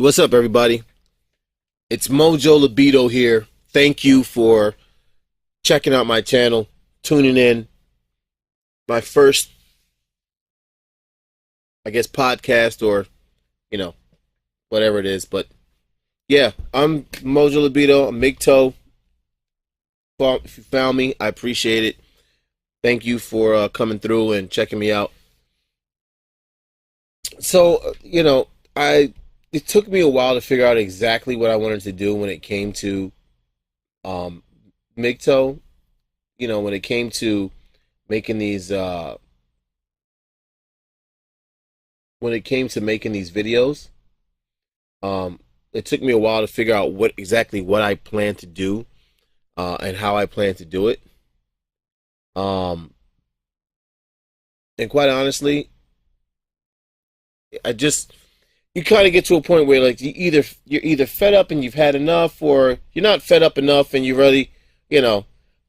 What's up, everybody? It's Mojo Libido here. Thank you for checking out my channel, tuning in. My first, podcast or, you know, whatever it is. But yeah, I'm Mojo Libido. I'm MGTOW. If you found me, I appreciate it. Thank you for coming through and checking me out. So, it took me a while to figure out exactly what I wanted to do when it came to MGTOW. When it came to making these videos, it took me a while to figure out what I plan to do and how I plan to do it. And quite honestly, you kind of get to a point where like you're either fed up and you've had enough, or you're not fed up enough and you really,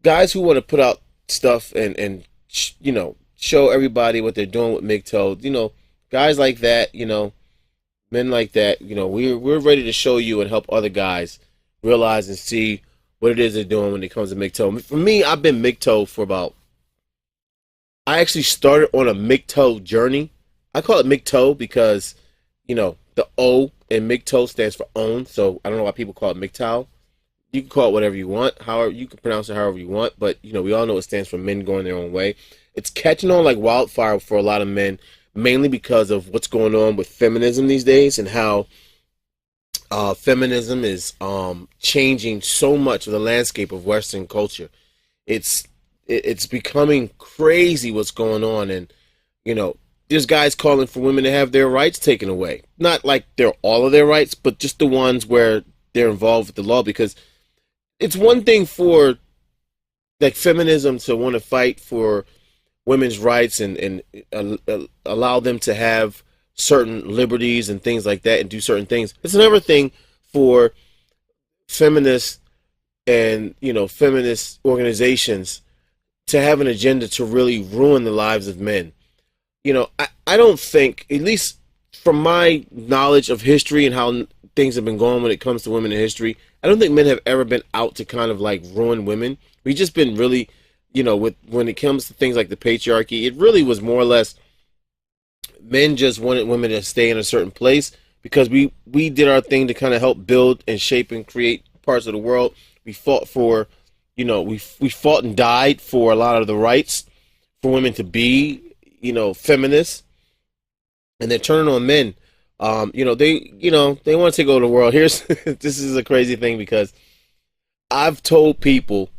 guys who want to put out stuff and show everybody what they're doing with MGTOW, guys like that, men like that, we're ready to show you and help other guys realize and see what it is they're doing when it comes to MGTOW. For me, I've been MGTOW I actually started on a MGTOW journey. I call it MGTOW because, the O in MGTOW stands for own, so I don't know why people call it MGTOW. You can call it whatever you want, however you can pronounce it however you want, but we all know it stands for men going their own way. It's catching on like wildfire for a lot of men, mainly because of what's going on with feminism these days and how feminism is changing so much of the landscape of Western culture. It's becoming crazy what's going on, and there's guys calling for women to have their rights taken away. Not like they're all of their rights, but just the ones where they're involved with the law. Because it's one thing for like feminism to want to fight for women's rights and allow them to have certain liberties and things like that and do certain things. It's another thing for feminists and feminist organizations to have an agenda to really ruin the lives of men. I don't think, at least from my knowledge of history and how things have been going when it comes to women in history, I don't think men have ever been out to kind of like ruin women. We've just been really, when it comes to things like the patriarchy, it really was more or less men just wanted women to stay in a certain place because we did our thing to kind of help build and shape and create parts of the world. We fought for, we fought and died for a lot of the rights for women to be, feminists, and they're turning on men. They want to take over the world. This is a crazy thing because I've told people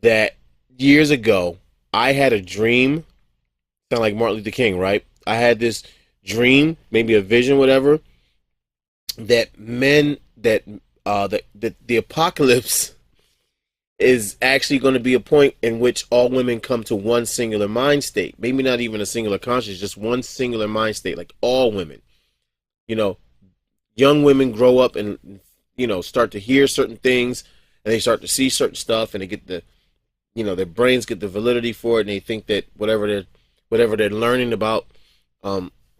that years ago I had a dream, sound like Martin Luther King, right? I had this dream, maybe a vision, whatever, that the apocalypse is actually going to be a point in which all women come to one singular mind state. Maybe not even a singular conscious, just one singular mind state, like all women. Young women grow up and, start to hear certain things and they start to see certain stuff and they get their brains get the validity for it, and they think that whatever they're learning about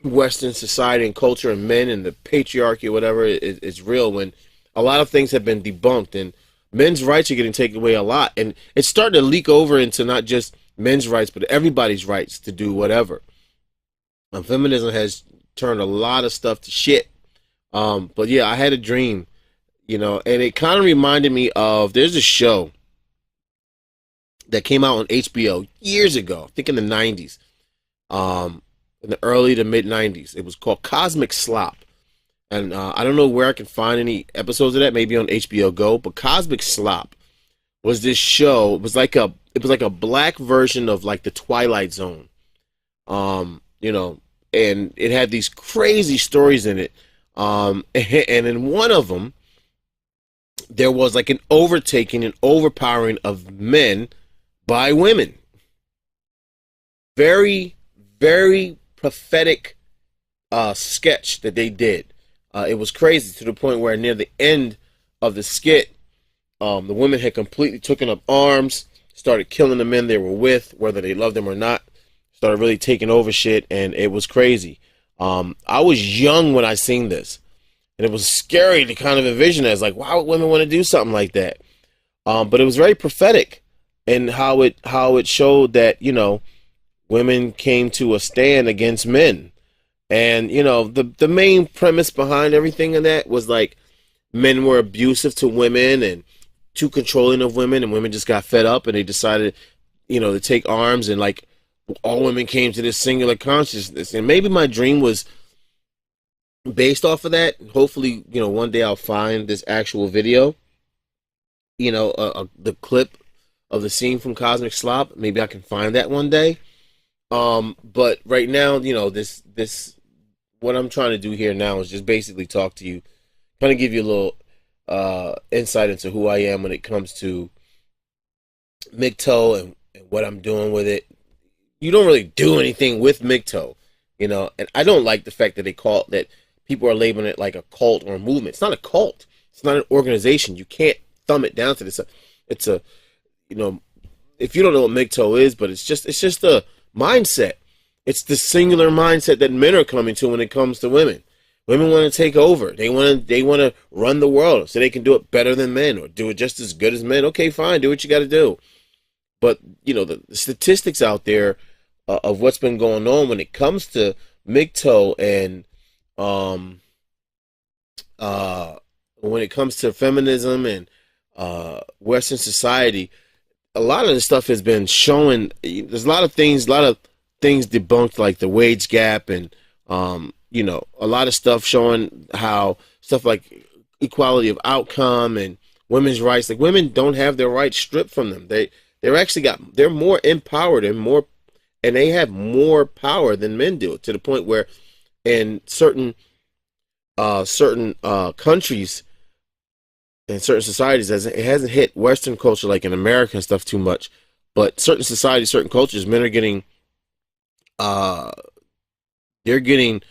Western society and culture and men and the patriarchy or whatever is real, when a lot of things have been debunked and men's rights are getting taken away a lot. And it's starting to leak over into not just men's rights, but everybody's rights to do whatever. Feminism has turned a lot of stuff to shit. But yeah, I had a dream, and it kind of reminded me of, there's a show that came out on HBO years ago, I think in the 90s, in the early to mid 90s. It was called Cosmic Slop. And I don't know where I can find any episodes of that, maybe on HBO Go, but Cosmic Slop was this show. It was like a black version of like the Twilight Zone. And it had these crazy stories in it. And in one of them, there was like an overtaking and overpowering of men by women. Very, very prophetic sketch that they did. It was crazy to the point where near the end of the skit, the women had completely taken up arms, started killing the men they were with, whether they loved them or not, started really taking over shit, and it was crazy. I was young when I seen this. And it was scary to kind of envision it as like, why would women want to do something like that? But it was very prophetic in how it showed that, women came to a stand against men. And, the main premise behind everything in that was like men were abusive to women and too controlling of women, and women just got fed up and they decided, to take arms, and like all women came to this singular consciousness. And maybe my dream was based off of that. Hopefully, one day I'll find this actual video, the clip of the scene from Cosmic Slop. Maybe I can find that one day. But right now, this what I'm trying to do here now is just basically talk to you, kind of give you a little insight into who I am when it comes to MGTOW and what I'm doing with it. You don't really do anything with MGTOW, and I don't like the fact that that people are labeling it like a cult or a movement. It's not a cult. It's not an organization. You can't thumb it down to this. It's a, if you don't know what MGTOW is, but it's just a mindset. It's the singular mindset that men are coming to when it comes to women. Women want to take over. They want to run the world so they can do it better than men or do it just as good as men. Okay, fine, do what you got to do. But the statistics out there of what's been going on when it comes to MGTOW and when it comes to feminism and Western society, a lot of this stuff has been showing. There's a lot of things debunked, like the wage gap, and a lot of stuff showing how stuff like equality of outcome and women's rights, like women don't have their rights stripped from them. They're more empowered and they have more power than men do, to the point where in certain countries and certain societies, as it hasn't hit Western culture like in America and stuff too much, but certain societies, certain cultures, men are getting they're getting,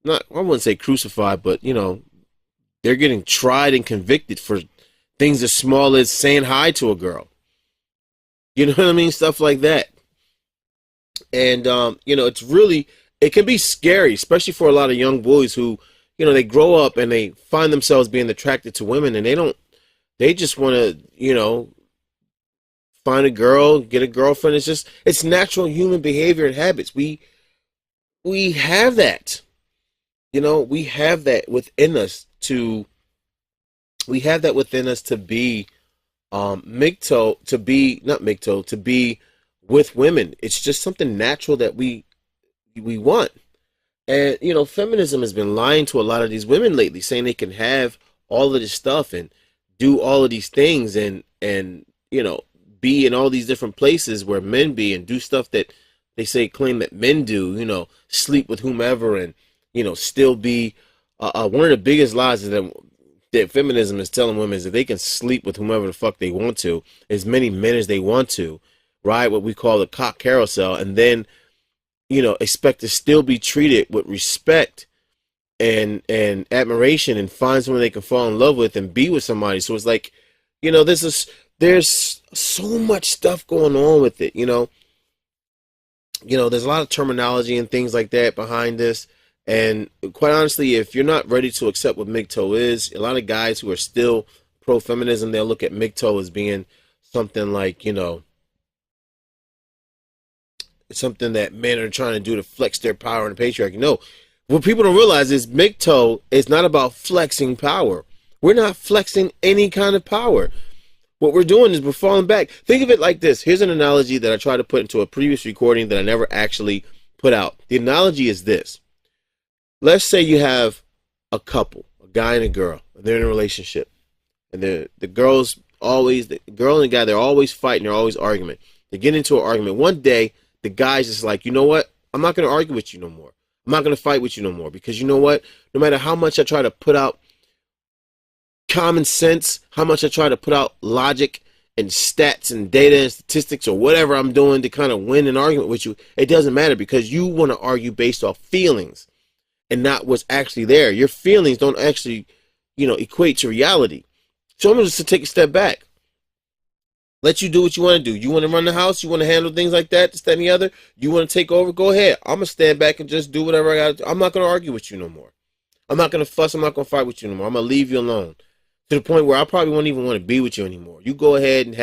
not, I wouldn't say crucified, but they're getting tried and convicted for things as small as saying hi to a girl. You know what I mean? Stuff like that. And it can be scary, especially for a lot of young boys who, they grow up and they find themselves being attracted to women, and they just want to, find a girl, get a girlfriend. It's natural human behavior and habits. We have that, we have that within us to be MGTOW, to be with women. It's just something natural that we want. And feminism has been lying to a lot of these women lately, saying they can have all of this stuff and do all of these things and be in all these different places where men be, and do stuff that they claim that men do, sleep with whomever, and still be one of the biggest lies is that feminism is telling women is that they can sleep with whomever the fuck they want to, as many men as they want to, ride what we call the cock carousel, and then expect to still be treated with respect and admiration, and find someone they can fall in love with and be with somebody. So it's like, there's so much stuff going on with it. There's a lot of terminology and things like that behind this. And quite honestly, if you're not ready to accept what MGTOW is, a lot of guys who are still pro-feminism, they'll look at MGTOW as being something like, something that men are trying to do to flex their power in the patriarchy. No, what people don't realize is MGTOW is not about flexing power. We're not flexing any kind of power. What we're doing is we're falling back. Think of it like this. Here's an analogy that I tried to put into a previous recording that I never actually put out. The analogy is this. Let's say you have a couple, a guy and a girl, and they're in a relationship. And the girl and the guy, they're always fighting, they're always arguing. They get into an argument. One day, the guy's just like, you know what? I'm not going to argue with you no more. I'm not going to fight with you no more, because you know what? No matter how much I try to put out common sense, how much I try to put out logic and stats and data and statistics or whatever I'm doing to kind of win an argument with you, it doesn't matter, because you want to argue based off feelings and not what's actually there. Your feelings don't actually, equate to reality. So I'm going to take a step back. Let you do what you want to do. You want to run the house? You want to handle things like that, this, that, and the other? You want to take over? Go ahead. I'm going to stand back and just do whatever I got to do. I'm not going to argue with you no more. I'm not gonna fuss. I'm not gonna fight with you anymore. I'm gonna leave you alone to the point where I probably won't even want to be with you anymore. You go ahead and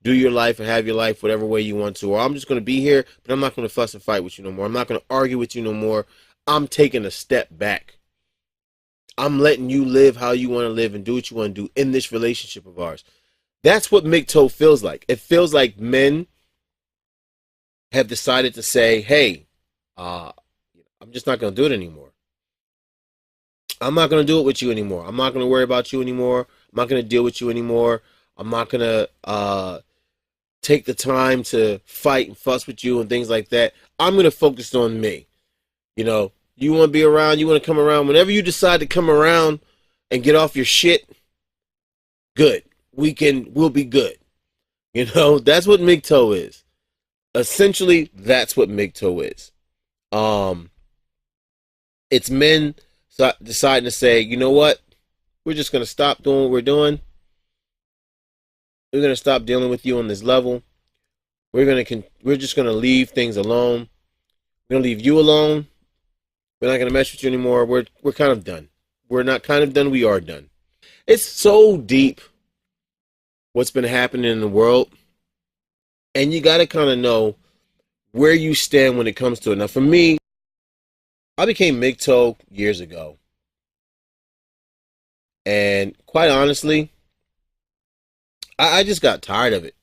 do your life and have your life whatever way you want to. Or I'm just gonna be here, but I'm not gonna fuss and fight with you no more. I'm not gonna argue with you no more. I'm taking a step back. I'm letting you live how you want to live and do what you want to do in this relationship of ours. That's what MGTOW feels like. It feels like men have decided to say, hey, I'm just not going to do it anymore. I'm not going to do it with you anymore. I'm not going to worry about you anymore. I'm not going to deal with you anymore. I'm not going to take the time to fight and fuss with you and things like that. I'm going to focus on me. You know, you want to be around, you want to come around. Whenever you decide to come around and get off your shit, good. We'll be good. You know, that's what MGTOW is. Essentially, that's what MGTOW is. It's men deciding to say, you know what? We're just going to stop doing what we're doing. We're going to stop dealing with you on this level. We're just going to leave things alone. We're going to leave you alone. We're not going to mess with you anymore. We're kind of done. We're not kind of done. We are done. It's so deep what's been happening in the world. And you got to kind of know where you stand when it comes to it. Now, for me, I became MGTOW years ago. And quite honestly, I just got tired of it.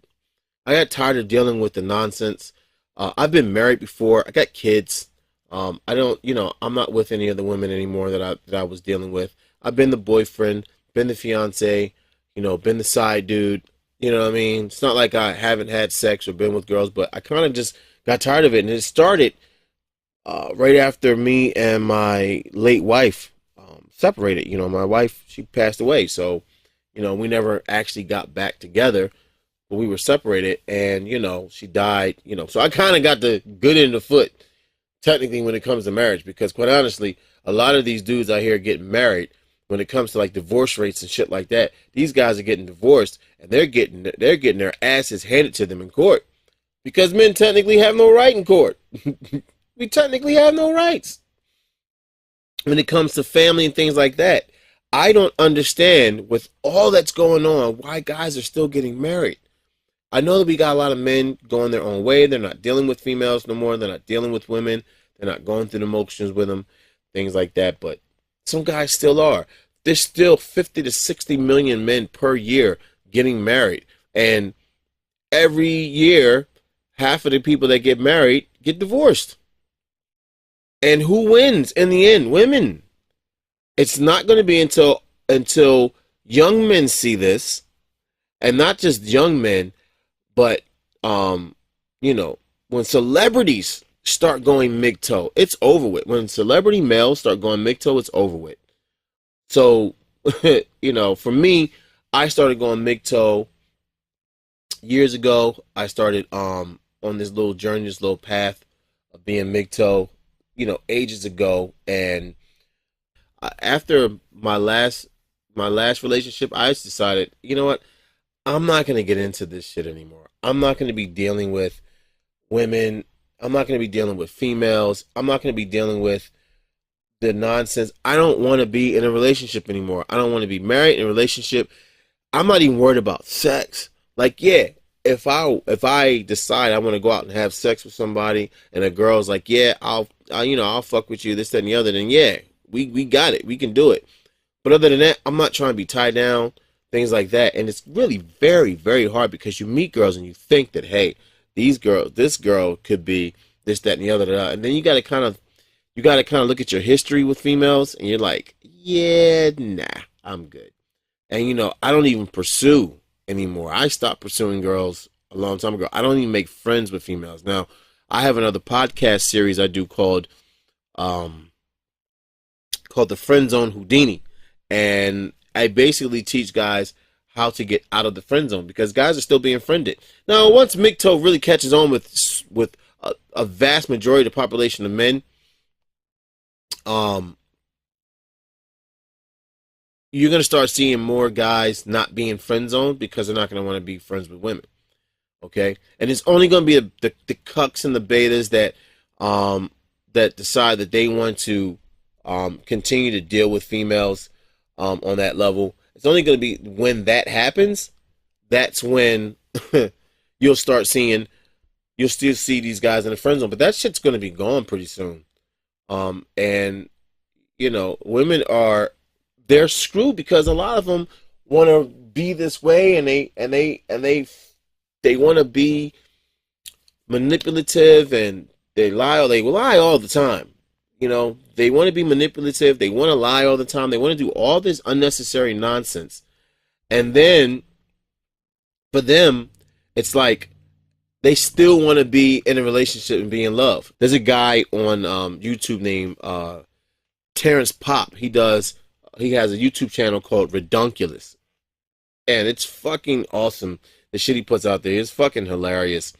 I got tired of dealing with the nonsense. I've been married before. I got kids. I don't, I'm not with any of the women anymore that I was dealing with. I've been the boyfriend, been the fiance, been the side dude. You know what I mean? It's not like I haven't had sex or been with girls, but I kind of just got tired of it. And it started right after me and my late wife separated. My wife, she passed away. So, we never actually got back together, but we were separated. And, she died, So I kind of got the good end of the foot, technically, when it comes to marriage. Because, quite honestly, a lot of these dudes out here getting married, when it comes to like divorce rates and shit like that, these guys are getting divorced and they're getting their asses handed to them in court because men technically have no right in court. We technically have no rights when it comes to family and things like that. I don't understand with all that's going on why guys are still getting married. I know that we got a lot of men going their own way. They're not dealing with females no more. They're not dealing with women. They're not going through the motions with them, things like that. But some guys still are. There's still 50 to 60 million men per year getting married. And every year, half of the people that get married get divorced. And who wins in the end? Women. It's not going to be until young men see this, and not just young men, but when celebrities start going MGTOW, it's over with. When celebrity males start going MGTOW, it's over with. So, for me, I started going MGTOW years ago. I started on this little journey, this little path of being MGTOW, ages ago. And after my last relationship, I just decided, you know what? I'm not going to get into this shit anymore. I'm not going to be dealing with women. I'm not going to be dealing with females. I'm not going to be dealing with the nonsense. I don't want to be in a relationship anymore. I don't want to be married in a relationship. I'm not even worried about sex. Like, yeah, if I decide I want to go out and have sex with somebody and a girl's like, yeah, I'll fuck with you, this, that, and the other, then yeah, we got it. We can do it. But other than that, I'm not trying to be tied down, things like that. And it's really very, very hard because you meet girls and you think that, hey, this girl could be this, that, and the other, and then you got to kind of look at your history with females, and you're like, yeah, nah, I'm good. And I don't even pursue anymore. I stopped pursuing girls a long time ago. I don't even make friends with females now. I have another podcast series I do called the Friend Zone Houdini. And I basically teach guys how to get out of the friend zone because guys are still being friended. Now, once MGTOW really catches on with a vast majority of the population of men, you're going to start seeing more guys not being friend zoned because they're not going to want to be friends with women. Okay? And it's only going to be the cucks and the betas that decide that they want to continue to deal with females on that level. It's only going to be when that happens, that's when you'll start seeing, you'll still see these guys in the friend zone, but that shit's going to be gone pretty soon. And you know, women they're screwed because a lot of them want to be this way, and they want to be manipulative, and they lie all the time. You know, they want to be manipulative, they want to lie all the time, they want to do all this unnecessary nonsense. And then for them, it's like they still want to be in a relationship and be in love. There's a guy on YouTube named Terrence Pop. He has a YouTube channel called Redunculous, and it's fucking awesome. The shit he puts out there is fucking hilarious.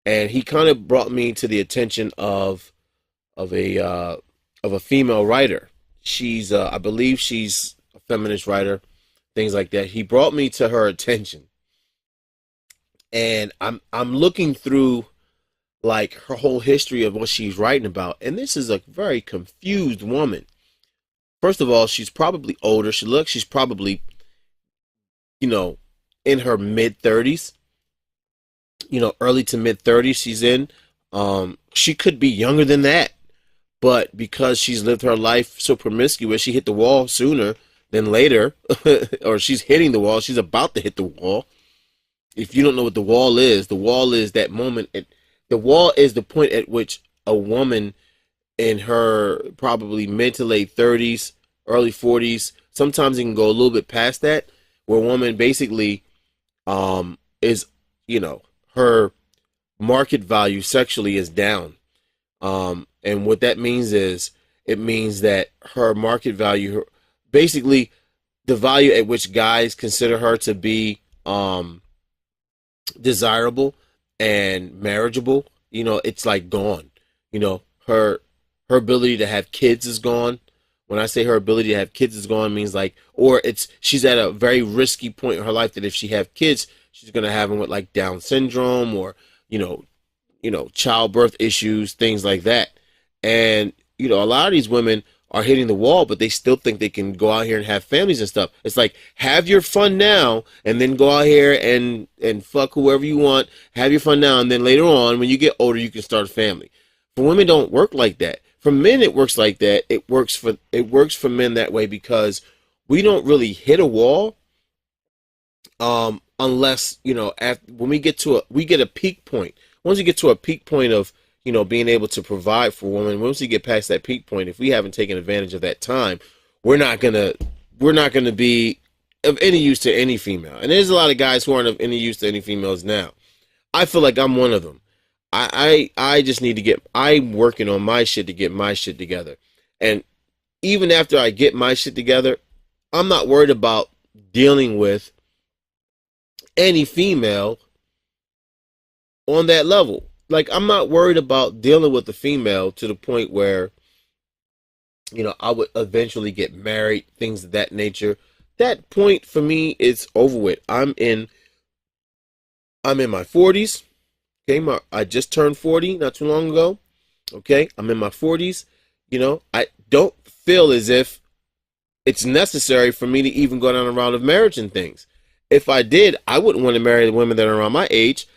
And he kind of brought me to the attention of a female writer. She's I believe she's a feminist writer, things like that. He brought me to her attention, and I'm looking through like her whole history of what she's writing about, and this is a very confused woman. First of all, she's probably older. She's probably, you know, in her mid-30s. You know, early to mid-30s she's in. She could be younger than that, but because she's lived her life so promiscuous, she hit the wall sooner than later. Or she's hitting the wall. She's about to hit the wall. If you don't know what the wall is that moment. The wall is the point at which a woman in her probably mid to late 30s, early 40s, sometimes it can go a little bit past that, where a woman basically is, you know, her market value sexually is down. And what that means is, it means that her market value, basically the value at which guys consider her to be desirable and marriageable, you know, it's like gone. You know, her ability to have kids is gone. When I say her ability to have kids is gone, means like, or she's at a very risky point in her life that if she have kids, she's gonna have them with like Down syndrome, or you know, childbirth issues, things like that. And you know, a lot of these women are hitting the wall, but they still think they can go out here and have families and stuff. It's like, have your fun now, and then go out here and fuck whoever you want. Have your fun now, and then later on, when you get older, you can start a family. For women, don't work like that. For men, it works like that. It works for men that way, because we don't really hit a wall unless, you know, when we get a peak point. Once you get to a peak point of, you know, being able to provide for women, once you get past that peak point, if we haven't taken advantage of that time, we're not gonna be of any use to any female. And there's a lot of guys who aren't of any use to any females now. I feel like I'm one of them. I just need to I'm working on my shit to get my shit together. And even after I get my shit together, I'm not worried about dealing with any female on that level. Like, I'm not worried about dealing with a female to the point where, you know, I would eventually get married, things of that nature. That point for me is over with. I'm in my 40s. Okay, I just turned 40 not too long ago. Okay, I'm in my 40s. You know, I don't feel as if it's necessary for me to even go down a route of marriage and things. If I did, I wouldn't want to marry the women that are around my age,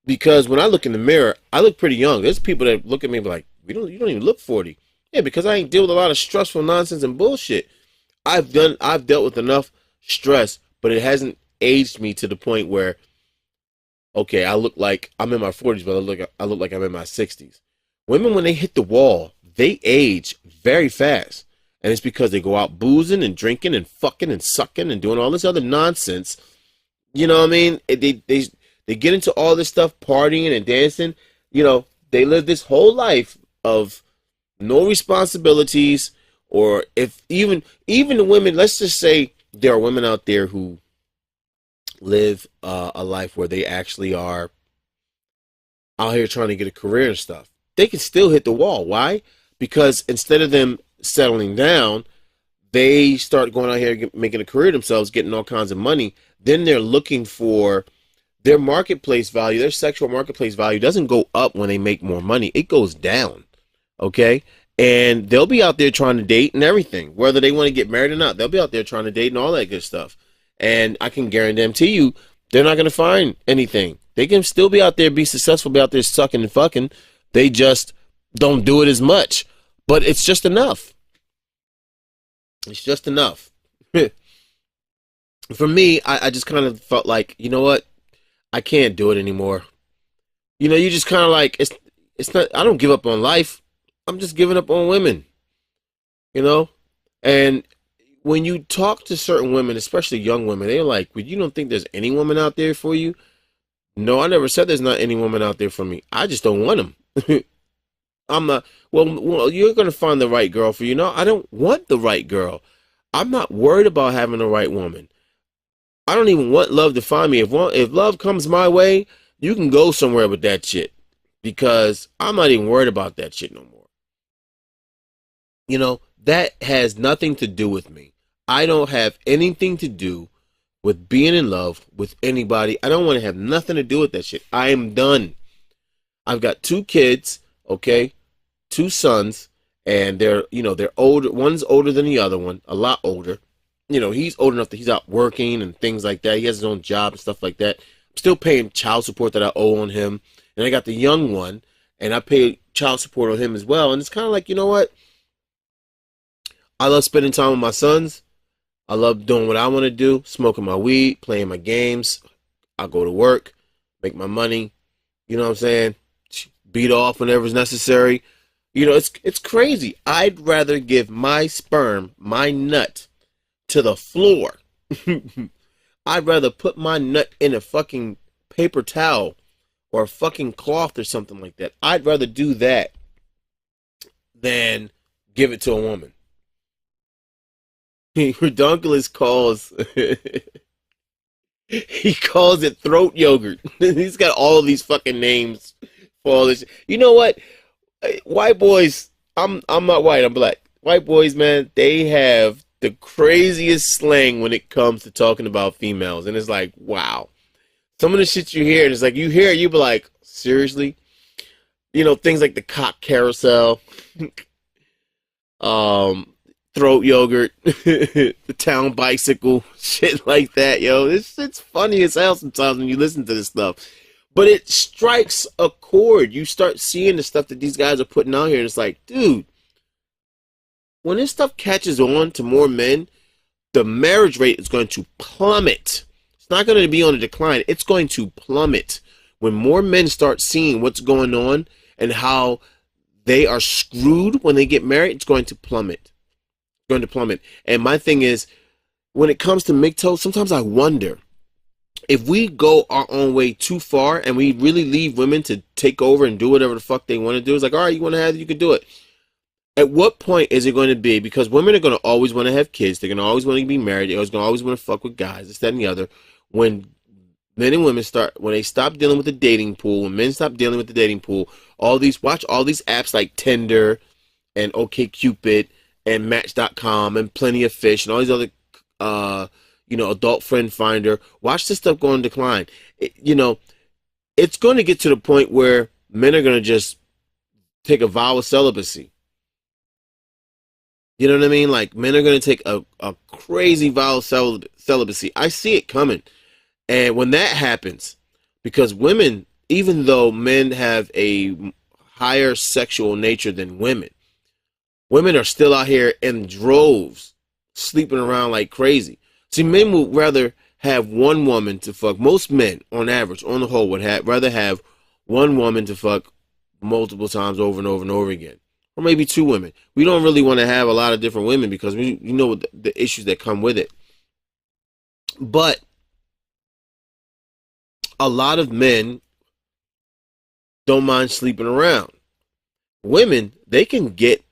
because when I look in the mirror, I look pretty young. There's people that look at me like, you don't even look 40. Yeah, because I ain't deal with a lot of stressful nonsense and bullshit. I've dealt with enough stress, but it hasn't aged me to the point where, okay, I look like I'm in my 40s, but I look like I'm in my 60s. Women, when they hit the wall, they age very fast. And it's because they go out boozing and drinking and fucking and sucking and doing all this other nonsense. You know what I mean? They get into all this stuff, partying and dancing. You know, they live this whole life of no responsibilities, or if even the women, let's just say there are women out there who live a life where they actually are out here trying to get a career and stuff. They can still hit the wall. Why? Because instead of them settling down, they start going out here making a career themselves, getting all kinds of money. Then they're looking for their marketplace value. Their sexual marketplace value doesn't go up when they make more money. It goes down. Okay? And they'll be out there trying to date and everything, whether they want to get married or not. They'll be out there trying to date and all that good stuff. And I can guarantee you, they're not going to find anything. They can still be out there, be successful, be out there sucking and fucking. They just don't do it as much. But it's just enough. It's just enough. For me, I just kind of felt like, you know what? I can't do it anymore. You know, you just kind of like, it's not, I don't give up on life. I'm just giving up on women, you know? And when you talk to certain women, especially young women, they're like, well, you don't think there's any woman out there for you? No, I never said there's not any woman out there for me. I just don't want them. I'm not, well, you're going to find the right girl for you. No, I don't want the right girl. I'm not worried about having the right woman. I don't even want love to find me. If love comes my way, you can go somewhere with that shit, because I'm not even worried about that shit no more. You know, that has nothing to do with me. I don't have anything to do with being in love with anybody. I don't want to have nothing to do with that shit. I am done. I've got 2 kids, okay? 2 sons, and they're older. One's older than the other one, a lot older. You know, he's old enough that he's out working and things like that. He has his own job and stuff like that. I'm still paying child support that I owe on him. And I got the young one, and I pay child support on him as well. And it's kind of like, you know what? I love spending time with my sons. I love doing what I want to do, smoking my weed, playing my games. I go to work, make my money. You know what I'm saying? Beat off whenever's necessary. You know, it's crazy. I'd rather give my sperm, my nut, to the floor. I'd rather put my nut in a fucking paper towel or a fucking cloth or something like that. I'd rather do that than give it to a woman. Redonkulous calls he calls it throat yogurt. He's got all of these fucking names for all this. You know what? White boys, I'm not white, I'm black. White boys, man, they have the craziest slang when it comes to talking about females. And it's like, wow. Some of the shit you hear, and it's like, you hear it, you be like, seriously? You know, things like the cock carousel, throat yogurt, the town bicycle, shit like that, yo. It's funny as hell sometimes when you listen to this stuff. But it strikes a chord. You start seeing the stuff that these guys are putting out here, and it's like, dude, when this stuff catches on to more men, the marriage rate is going to plummet. It's not going to be on a decline. It's going to plummet. When more men start seeing what's going on and how they are screwed when they get married, it's going to plummet. It's going to plummet. And my thing is, when it comes to MGTOW, sometimes I wonder if we go our own way too far and we really leave women to take over and do whatever the fuck they want to do. It's like, all right, you want to have it, you can do it. At what point is it going to be? Because women are going to always want to have kids. They're going to always want to be married. They're going to always want to fuck with guys, this, that, and the other. When men and women when they stop dealing with the dating pool, when men stop dealing with the dating pool, watch all these apps like Tinder and OkCupid and Match.com and Plenty of Fish and all these other, Adult Friend Finder. Watch this stuff go in decline. It's going to get to the point where men are going to just take a vow of celibacy. You know what I mean? Like, men are going to take a crazy vow of celibacy. I see it coming. And when that happens, because women, even though men have a higher sexual nature than women are still out here in droves, sleeping around like crazy. See, men would rather have one woman to fuck. Most men, on average, on the whole, would rather have one woman to fuck multiple times over and over and over again. Or maybe 2 women. We don't really want to have a lot of different women because we know the issues that come with it. But a lot of men don't mind sleeping around. Women, they can get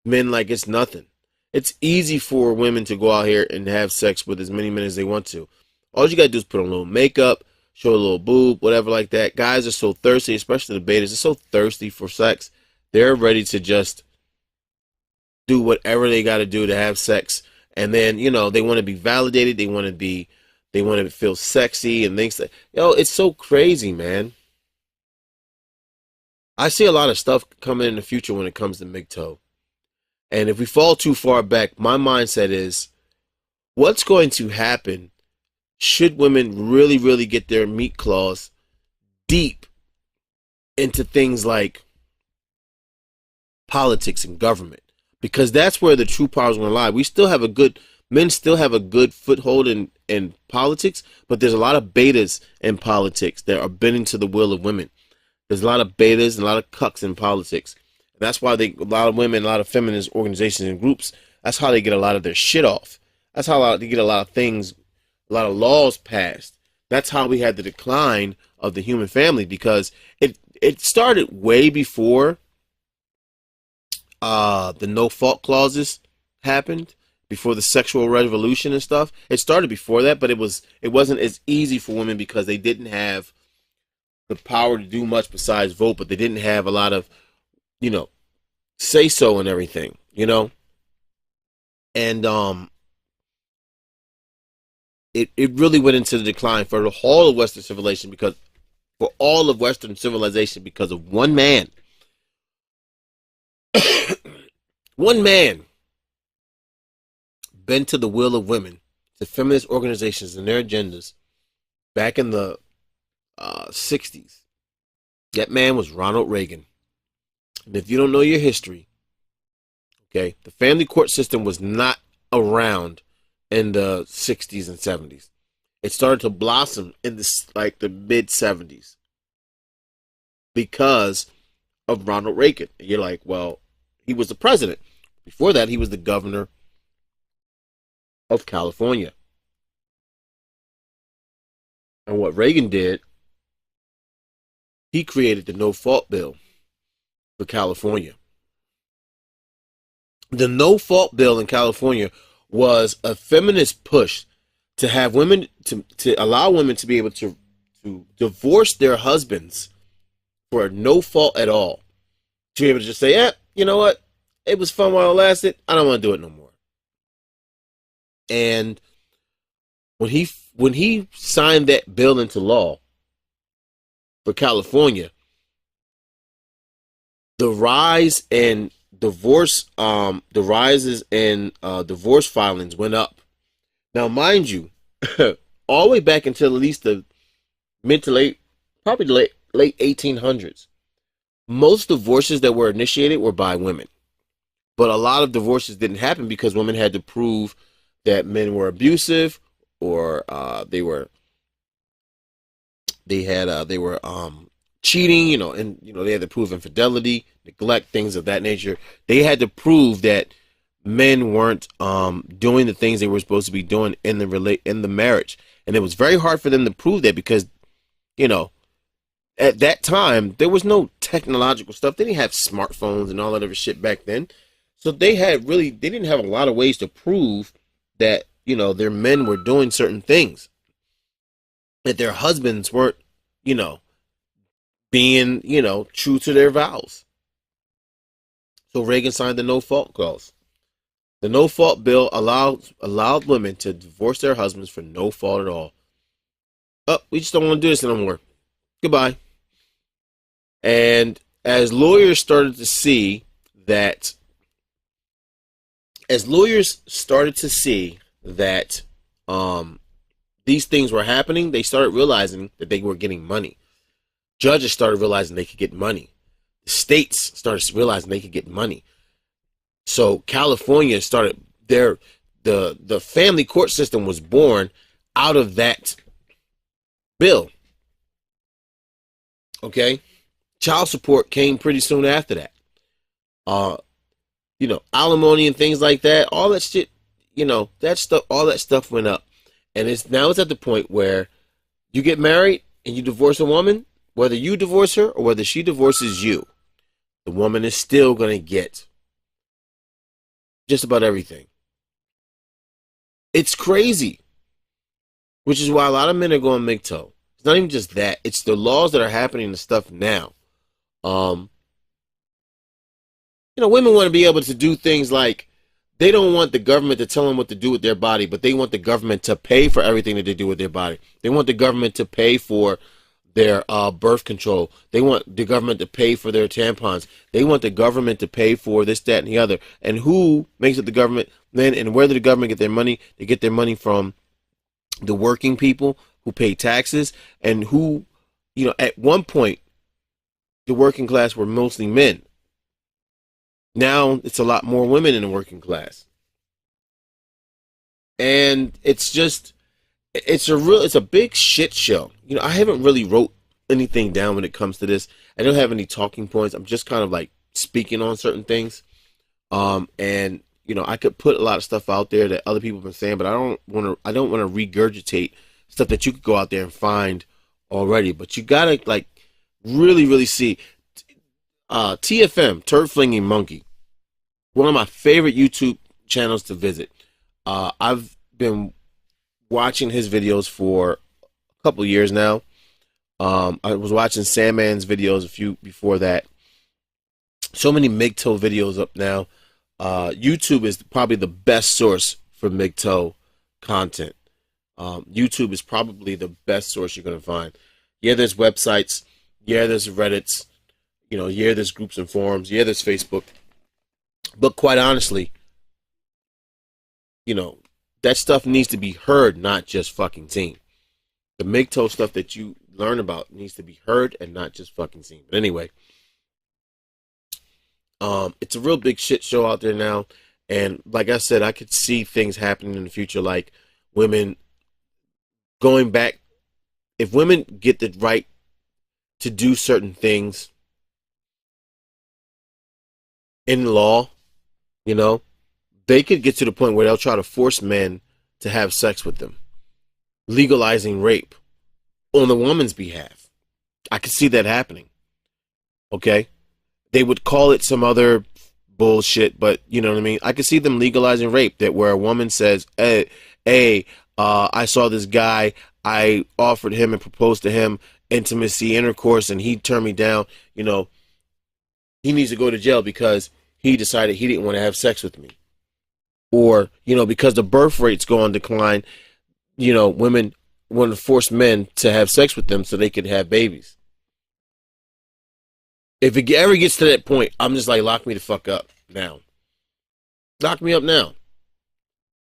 men like it's nothing. It's easy for women to go out here and have sex with as many men as they want to. All you got to do is put on a little makeup, show a little boob, whatever like that. Guys are so thirsty, especially the betas, they're so thirsty for sex. They're ready to just do whatever they got to do to have sex. And then, they want to be validated. They want to feel sexy and things like, it's so crazy, man. I see a lot of stuff coming in the future when it comes to MGTOW. And if we fall too far back, my mindset is what's going to happen should women really, really get their meat claws deep into things like politics and government, because that's where the true power is going to lie. Men still have a good foothold in politics, but there's a lot of betas in politics that are bending to the will of women. There's a lot of betas and a lot of cucks in politics. And that's why a lot of women, a lot of feminist organizations and groups, that's how they get a lot of their shit off. That's how they get a lot of things, a lot of laws passed. That's how we had the decline of the human family, because it started way before the no fault clauses happened, before the sexual revolution and stuff. It started before that, but it wasn't as easy for women because they didn't have the power to do much besides vote, but they didn't have a lot of, say so and everything, and it really went into the decline for the whole of Western civilization, because of one man. One man bent to the will of women, to feminist organizations and their agendas back in the 60s. That man was Ronald Reagan. And if you don't know your history, okay, the family court system was not around in the 60s and 70s. It started to blossom in the mid 70s because of Ronald Reagan. And you're like, well, he was the president. Before that, he was the governor of California. And what Reagan did, he created the no-fault bill for California. The no-fault bill in California was a feminist push to have women, to allow women to be able to divorce their husbands for no fault at all. To be able to just say, you know what? It was fun while it lasted. I don't want to do it no more. And when he signed that bill into law for California, the rise in divorce, divorce filings went up. Now, mind you, all the way back until at least the late 1800s, most divorces that were initiated were by women. But a lot of divorces didn't happen because women had to prove that men were abusive, or they were cheating, and they had to prove infidelity, neglect, things of that nature. They had to prove that men weren't doing the things they were supposed to be doing in the marriage, and it was very hard for them to prove that because, at that time there was no technological stuff. They didn't have smartphones and all that other shit back then, so they didn't have a lot of ways to prove that their men were doing certain things, that their husbands weren't being true to their vows. So Reagan signed the no fault clause. The no fault bill allowed women to divorce their husbands for no fault at all. Oh, we just don't want to do this no more. Goodbye. And as lawyers started to see that these things were happening, they started realizing that they were getting money. Judges started realizing they could get money. The states started realizing they could get money. So California started the family court system was born out of that bill. Okay? Child support came pretty soon after that. Alimony and things like that, all that shit, all that stuff went up. And it's at the point where you get married and you divorce a woman, whether you divorce her or whether she divorces you, the woman is still going to get just about everything. It's crazy. Which is why a lot of men are going MGTOW. It's not even just that. It's the laws that are happening and stuff now. Women want to be able to do things like, they don't want the government to tell them what to do with their body, but they want the government to pay for everything that they do with their body. They want the government to pay for their birth control. They want the government to pay for their tampons. They want the government to pay for this, that, and the other. And who makes it the government? Then, and where did the government get their money? They get their money from the working people who pay taxes, and who, at one point, the working class were mostly men. Now it's a lot more women in the working class. And it's a big shit show. I haven't really wrote anything down when it comes to this. I don't have any talking points. I'm just kind of like speaking on certain things. And I could put a lot of stuff out there that other people have been saying, but I don't want to regurgitate stuff that you could go out there and find already. But you gotta like really, really see TFM, Turd Flinging Monkey, one of my favorite YouTube channels to visit. I've been watching his videos for a couple of years now. I was watching Sandman's videos a few before that. So many MGTOW videos up now. YouTube is probably the best source for MGTOW content. YouTube is probably the best source you're going to find. Yeah, there's websites. Yeah, there's Reddits. Yeah, there's groups and forums. Yeah, there's Facebook. But quite honestly, that stuff needs to be heard, not just fucking seen. The MGTOW stuff that you learn about needs to be heard and not just fucking seen. But anyway, it's a real big shit show out there now. And like I said, I could see things happening in the future, like women going back. If women get the right to do certain things in law, they could get to the point where they'll try to force men to have sex with them, legalizing rape on the woman's behalf. I could see that happening. Okay? They would call it some other bullshit, but you know what I mean? I could see them legalizing rape, that where a woman says, hey, I saw this guy, I offered him and proposed to him intimacy, intercourse, and he turned me down. He needs to go to jail because he decided he didn't want to have sex with me. Or, because the birth rates go on decline, women want to force men to have sex with them so they could have babies. If it ever gets to that point, I'm just like, lock me the fuck up now. Lock me up now.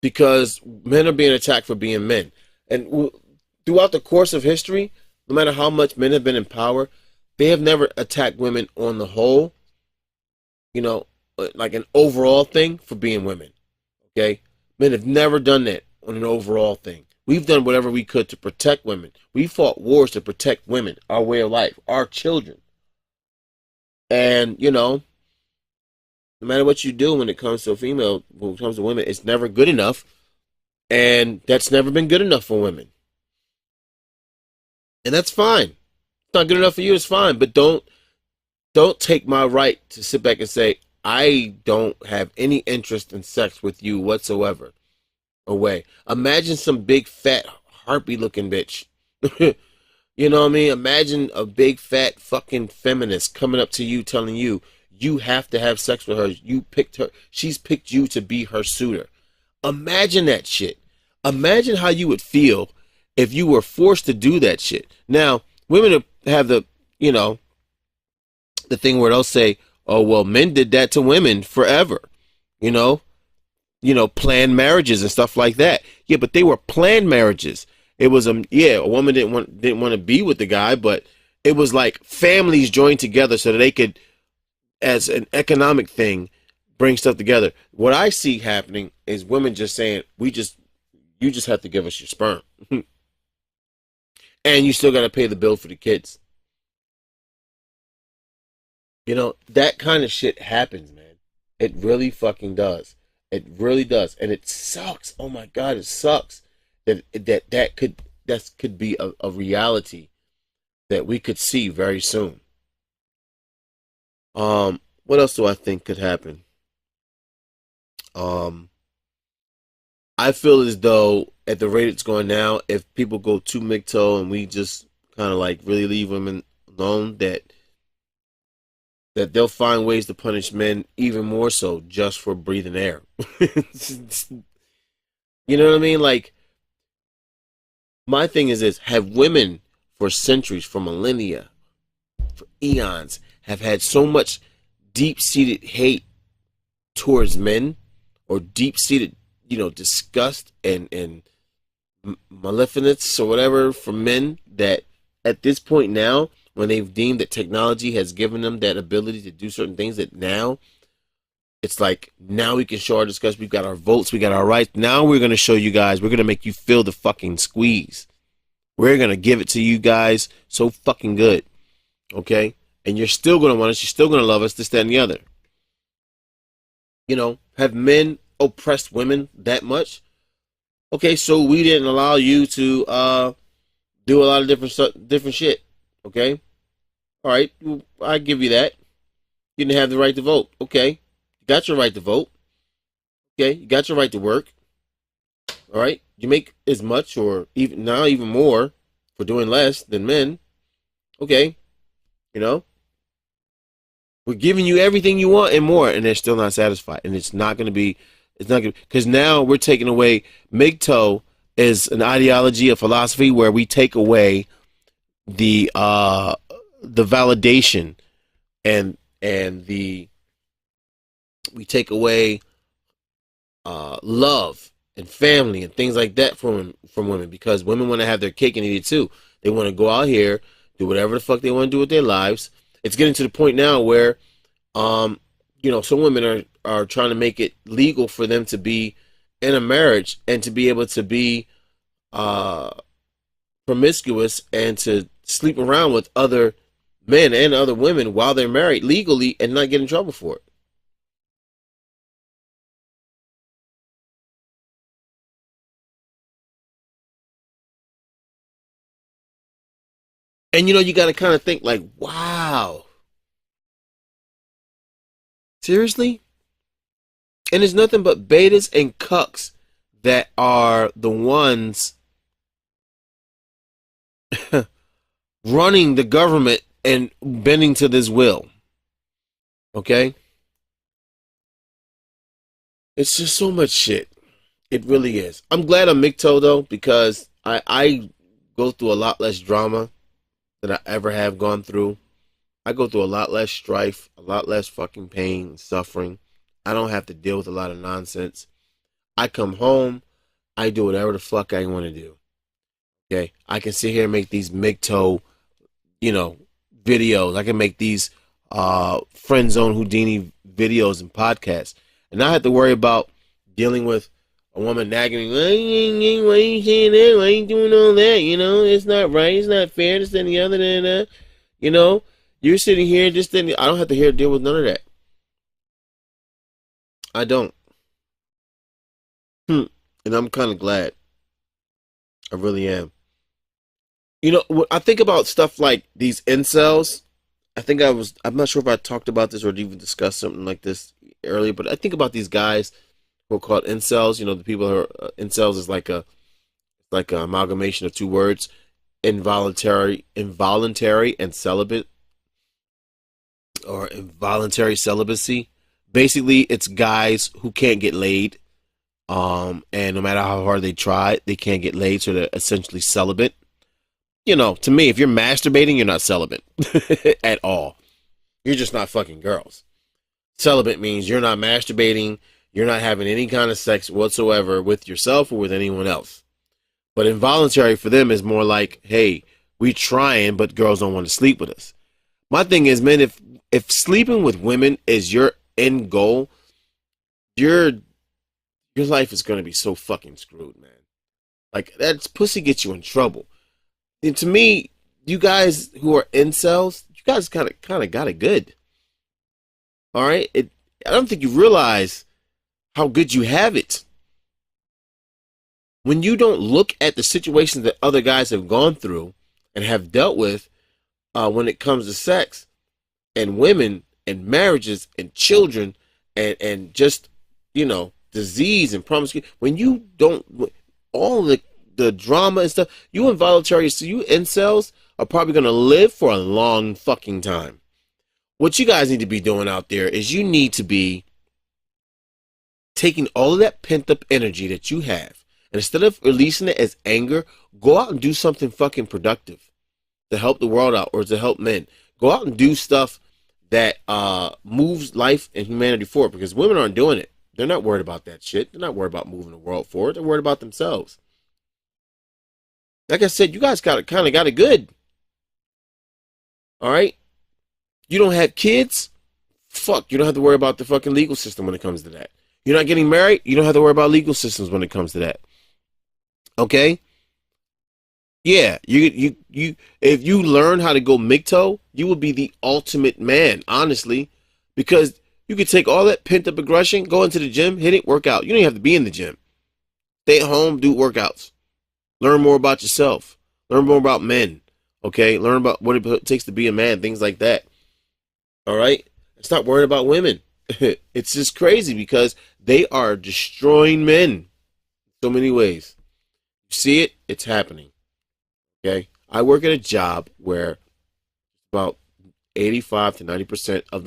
Because men are being attacked for being men. And throughout the course of history, no matter how much men have been in power, they have never attacked women on the whole, like an overall thing for being women. Okay? Men have never done that on an overall thing. We've done whatever we could to protect women. We fought wars to protect women, our way of life, our children. And, no matter what you do when it comes to a female, when it comes to women, it's never good enough. And that's never been good enough for women. And that's fine. It's not good enough for you, it's fine. But don't take my right to sit back and say, I don't have any interest in sex with you whatsoever away. Imagine some big fat harpy looking bitch. You know what I mean? Imagine a big fat fucking feminist coming up to you telling you you have to have sex with her. You picked her. She's picked you to be her suitor. Imagine that shit. Imagine how you would feel if you were forced to do that shit. Now, women have the thing where they'll say, oh, well, men did that to women forever. Planned marriages and stuff like that. Yeah, but they were planned marriages. It was a woman didn't want to be with the guy, but it was like families joined together so that they could, as an economic thing, bring stuff together. What I see happening is women just saying, you just have to give us your sperm. And you still got to pay the bill for the kids. That kind of shit happens, man. It really fucking does. It really does. And it sucks. Oh my God, it sucks. That could be a reality that we could see very soon. What else do I think could happen? I feel as though at the rate it's going now, if people go too MGTOW and we just kind of like really leave women alone, that they'll find ways to punish men even more so just for breathing air. You know what I mean? Like, my thing is this: have women for centuries, for millennia, for eons, have had so much deep-seated hate towards men, or deep-seated, disgust and maleficence or whatever for men, that at this point now, when they've deemed that technology has given them that ability to do certain things, that now it's like, now we can show our disgust. We've got our votes, we got our rights. Now we're going to show you guys, we're going to make you feel the fucking squeeze. We're going to give it to you guys so fucking good. Okay? And you're still going to want us, you're still going to love us, this, that, and the other. Have men oppressed women that much? Okay, so we didn't allow you to do a lot of different shit. Okay? All right, I give you that. You didn't have the right to vote. Okay. You got your right to vote. Okay, you got your right to work. All right? You make as much or even more for doing less than men. Okay. We're giving you everything you want and more, and they're still not satisfied. And it's not going to, because now we're taking away, MGTOW is an ideology, a philosophy where we take away the validation and we take away love and family and things like that from women, because women want to have their cake and eat it too. They want to go out here, do whatever the fuck they want to do with their lives. It's getting to the point now where, some women are trying to make it legal for them to be in a marriage and to be able to be promiscuous and to sleep around with other men and other women while they're married legally and not get in trouble for it. And you got to kind of think like, wow, seriously? And it's nothing but betas and cucks that are the ones running the government and bending to this will. Okay? It's just so much shit. It really is. I'm glad I'm MGTOW though, because I go through a lot less drama than I ever have gone through. I go through a lot less strife, a lot less fucking pain and suffering. I don't have to deal with a lot of nonsense. I come home, I do whatever the fuck I want to do. Okay? I can sit here and make these MGTOW, videos. I can make these Friend Zone Houdini videos and podcasts. And not have to worry about dealing with a woman nagging me, why are you saying that? Why are you doing all that? It's not right. It's not fair. This and the other. You're sitting here just I don't have to deal with none of that. I don't. And I'm kind of glad. I really am. I think about stuff like these incels. I'm not sure if I talked about this or even discussed something like this earlier, but I think about these guys who are called incels. The people who are incels is like an amalgamation of two words: involuntary and celibate, or involuntary celibacy. Basically, it's guys who can't get laid, and no matter how hard they try, they can't get laid, so they're essentially celibate. To me, if you're masturbating, you're not celibate at all. You're just not fucking girls. Celibate means you're not masturbating, you're not having any kind of sex whatsoever with yourself or with anyone else. But involuntary for them is more like, hey, we trying, but girls don't want to sleep with us. My thing is, man, if sleeping with women is your end goal, your life is going to be so fucking screwed, man. Like, that pussy gets you in trouble. And to me, you guys who are incels, you guys kind of got it good. All right? I don't think you realize how good you have it. When you don't look at the situations that other guys have gone through and have dealt with when it comes to sex and women and marriages and children and just, disease and promiscuity, when you don't, all the drama and stuff, you involuntary, so you incels are probably going to live for a long fucking time. What you guys need to be doing out there is you need to be taking all of that pent up energy that you have, and instead of releasing it as anger, go out and do something fucking productive. to help the world out or to help men. Go out and do stuff that moves life and humanity forward, because women aren't doing it. They're not worried about that shit. They're not worried about moving the world forward. They're worried about themselves. Like I said, you guys got it good. All right? You don't have kids? Fuck, you don't have to worry about the fucking legal system when it comes to that. You're not getting married? You don't have to worry about legal systems when it comes to that. Okay? Yeah, you if you learn how to go MGTOW, you will be the ultimate man, honestly, because you could take all that pent up aggression, go into the gym, hit it, work out. You don't even have to be in the gym. Stay at home, do workouts. Learn more about yourself. Learn more about men. Okay? Learn about what it takes to be a man, things like that. All right? Stop worrying about women. It's just crazy because they are destroying men in so many ways. You see it, it's happening. Okay, I work at a job where about 85 to 90% of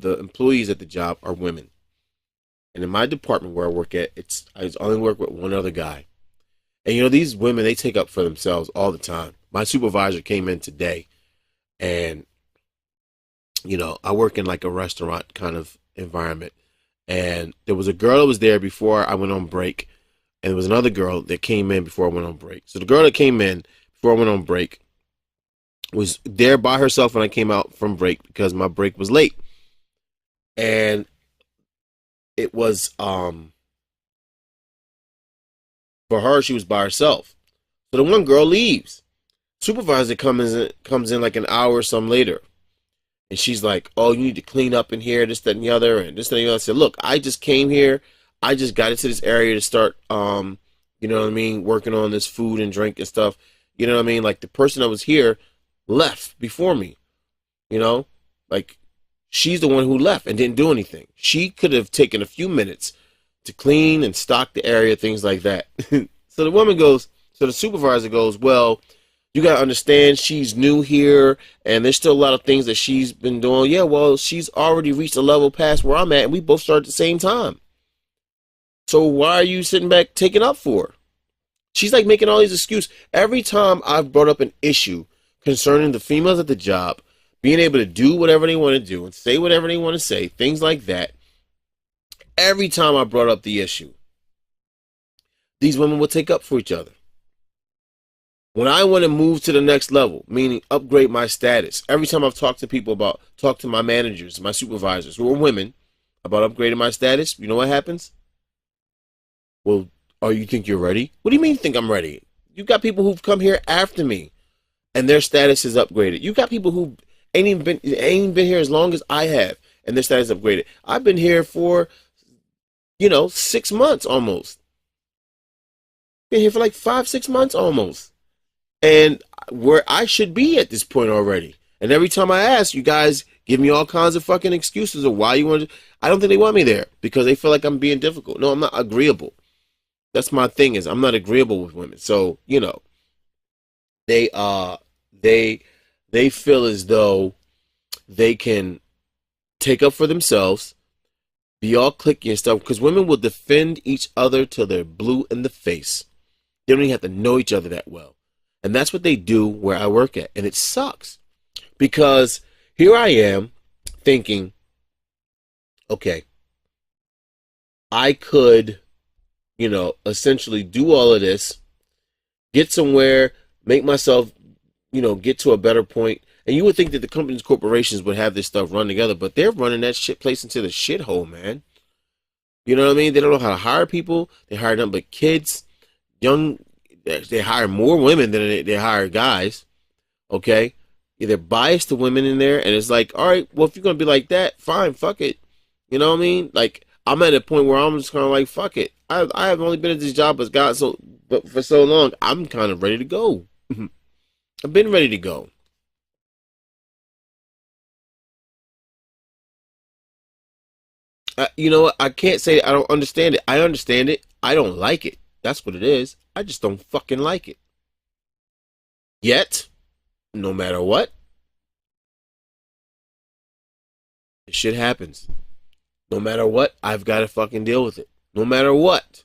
the employees at the job are women. And in my department where I work at, I only work with one other guy. And you know, these women, they take up for themselves all the time. My supervisor came in today, and you know, I work in like a restaurant kind of environment. And there was a girl that was there before I went on break, and there was another girl that came in before I went on break. So the girl that came in before I went on break was there by herself when I came out from break because my break was late. And it was for her, she was by herself. So the one girl leaves. Supervisor comes in like an hour or some later. And she's like, oh, you need to clean up in here, this, that, and the other, and this, that, and the other. I said, look, I just came here. I just got into this area to start, you know what I mean, working on this food and drink and stuff. You know what I mean? Like, the person that was here left before me, you know? Like, she's the one who left and didn't do anything. She could have taken a few minutes to clean and stock the area, things like that. So the supervisor goes, well, you got to understand she's new here and there's still a lot of things that she's been doing. Yeah, well, she's already reached a level past where I'm at, and we both started at the same time. So why are you sitting back taking up for her? She's like making all these excuses. Every time I've brought up an issue concerning the females at the job being able to do whatever they want to do and say whatever they want to say, things like that, every time I brought up the issue, these women will take up for each other. When I want to move to the next level, meaning upgrade my status, every time I've talked to my managers, my supervisors, who are women, about upgrading my status, you know what happens? Well, oh, you think you're ready? What do you mean think I'm ready? You got people who've come here after me, and their status is upgraded. You got people who ain't even been here as long as I have, and their status is upgraded. I've been here for, 6 months almost. Been here for like 5-6 months almost. And where I should be at this point already. And every time I ask, you guys give me all kinds of fucking excuses of why you want to. I don't think they want me there because they feel like I'm being difficult. No, I'm not agreeable. That's my thing, is I'm not agreeable with women. So, they feel as though they can take up for themselves, be all cliquey and stuff, because women will defend each other till they're blue in the face. They don't even have to know each other that well. And that's what they do where I work at. And it sucks. Because here I am thinking, okay, I could, essentially do all of this, get somewhere, make myself, get to a better point. And you would think that the companies, corporations would have this stuff run together, but they're running that shit place into the shithole, man. You know what I mean? They don't know how to hire people. They hire nothing but kids, they hire more women than they hire guys. Okay? They're biased to women in there, and it's like, all right, well, if you're going to be like that, fine, fuck it. You know what I mean? Like, I'm at a point where I'm just kind of like, fuck it. I have only been at this job but for so long, I'm kind of ready to go. I've been ready to go. You know what? I can't say I don't understand it. I understand it. I don't like it. That's what it is. I just don't fucking like it. Yet, no matter what, shit happens. No matter what, I've got to fucking deal with it. No matter what,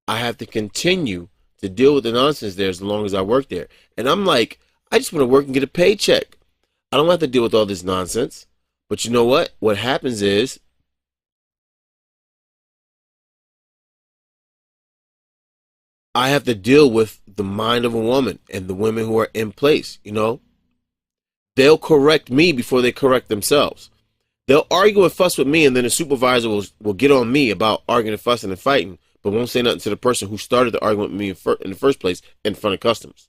I have to continue to deal with the nonsense there as long as I work there. And I'm like, I just want to work and get a paycheck. I don't have to deal with all this nonsense. But you know what? What happens is I have to deal with the mind of a woman and the women who are in place, you know? They'll correct me before they correct themselves. They'll argue and fuss with me, and then the supervisor will get on me about arguing and fussing and fighting, but won't say nothing to the person who started the argument with me in the first place in front of customers.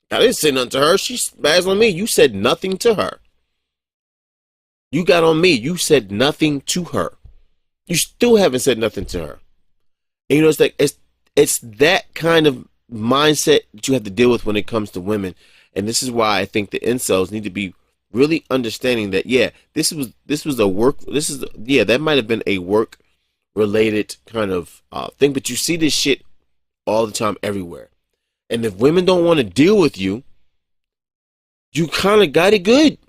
I didn't say nothing to her. She spazzed on me. You said nothing to her. You got on me. You said nothing to her. You still haven't said nothing to her. And you know, it's that kind of mindset that you have to deal with when it comes to women. And this is why I think the incels need to be really understanding that, yeah, that might have been a work related kind of thing, but you see this shit all the time everywhere. And if women don't want to deal with you, you kind of got it good.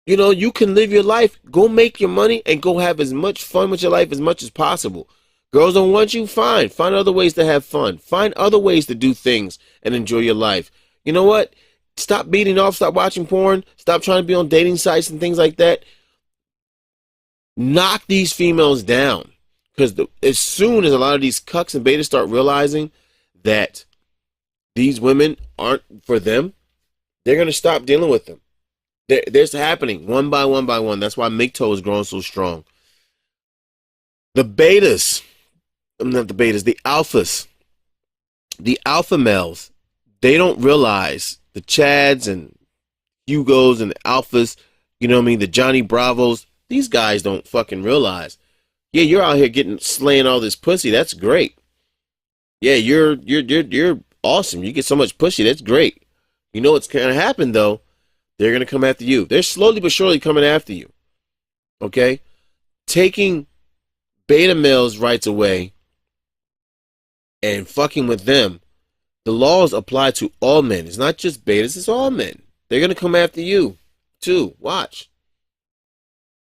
You know, you can live your life, go make your money, and go have as much fun with your life as much as possible. Girls don't want you, fine. Find other ways to have fun. Find other ways to do things and enjoy your life. You know what? Stop beating off, stop watching porn, stop trying to be on dating sites and things like that. Knock these females down. Because as soon as a lot of these cucks and betas start realizing that these women aren't for them, they're going to stop dealing with them. There's happening one by one by one. That's why MGTOW is growing so strong. The betas, not the betas, the alphas, the alpha males, they don't realize the Chads and Hugos and the alphas, you know what I mean, the Johnny Bravos, these guys don't fucking realize. Yeah, you're out here slaying all this pussy. That's great. Yeah, you're awesome. You get so much pussy. That's great. You know what's going to happen though? They're going to come after you. They're slowly but surely coming after you. Okay? Taking beta males' rights away and fucking with them, the laws apply to all men. It's not just betas, it's all men. They're going to come after you too. Watch.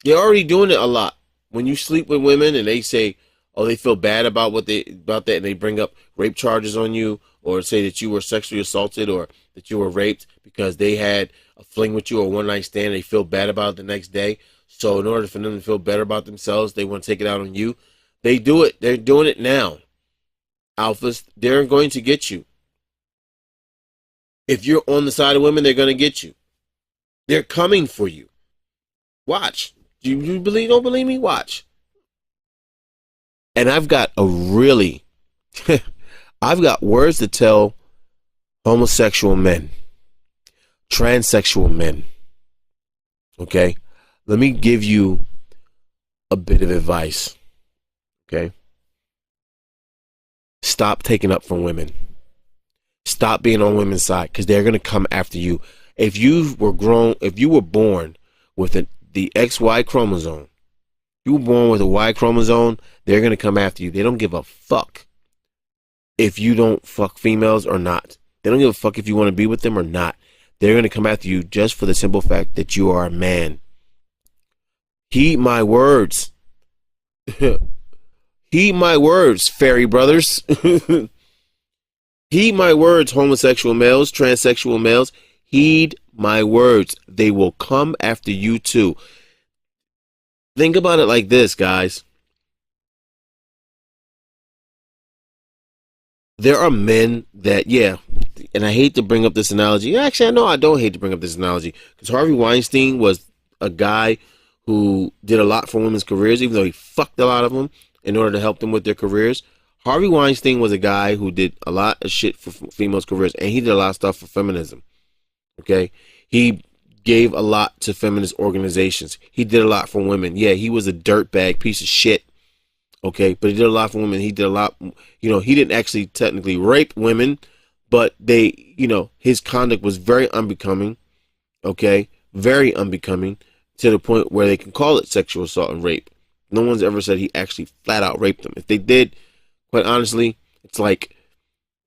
They're already doing it a lot. When you sleep with women and they say, oh, they feel bad about that, and they bring up rape charges on you, or say that you were sexually assaulted or that you were raped because they had a fling with you or one night stand, they feel bad about it the next day. So in order for them to feel better about themselves, they want to take it out on you. They do it. They're doing it now. Alphas, they're going to get you. If you're on the side of women, they're going to get you. They're coming for you. Watch. You don't believe me? Watch. And I've got I've got words to tell homosexual men, transsexual men. Okay? Let me give you a bit of advice. Okay? Stop taking up from women. Stop being on women's side, because they're going to come after you. If you were born with the XY chromosome, you were born with a Y chromosome, they're going to come after you. They don't give a fuck if you don't fuck females or not. They don't give a fuck if you want to be with them or not. They're going to come after you just for the simple fact that you are a man. Heed my words. Heed my words, fairy brothers. Heed my words, homosexual males, transsexual males. Heed my words. They will come after you too. Think about it like this, guys. There are men that, yeah, and I hate to bring up this analogy. Actually, I know I don't hate to bring up this analogy, because Harvey Weinstein was a guy who did a lot for women's careers, even though he fucked a lot of them in order to help them with their careers. Harvey Weinstein was a guy who did a lot of shit for females' careers, and he did a lot of stuff for feminism. Okay? He gave a lot to feminist organizations. He did a lot for women. Yeah, he was a dirtbag piece of shit. Okay, but he did a lot for women. He did a lot, he didn't actually technically rape women, but his conduct was very unbecoming. Okay, very unbecoming, to the point where they can call it sexual assault and rape. No one's ever said he actually flat out raped them. If they did, quite honestly, it's like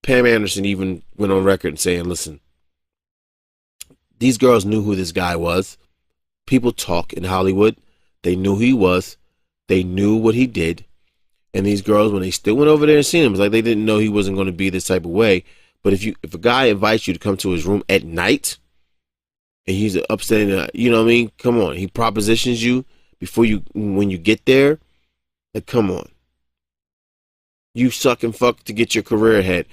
Pam Anderson even went on record and saying, listen, these girls knew who this guy was. People talk in Hollywood. They knew who he was. They knew what he did. And these girls, when they still went over there and seen him, it was like they didn't know he wasn't going to be this type of way. But if a guy invites you to come to his room at night and he's upsetting, you know what I mean? Come on, he propositions you when you get there. Like, come on, you suck and fuck to get your career ahead.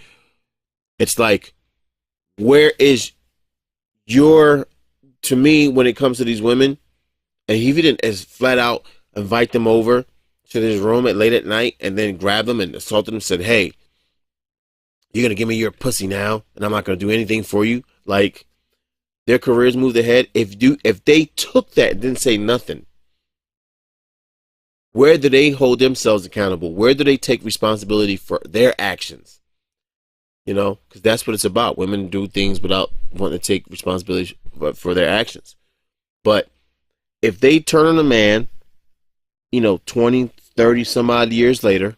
It's like, where is to me, when it comes to these women, and he didn't as flat out invite them over to his room late at night and then grab them and assault them and said, hey, you're going to give me your pussy now and I'm not going to do anything for you. Like, their careers moved ahead. If they took that and didn't say nothing, where do they hold themselves accountable? Where do they take responsibility for their actions? You know, because that's what it's about. Women do things without wanting to take responsibility for their actions. But if they turn on a man, 20, 30 some odd years later,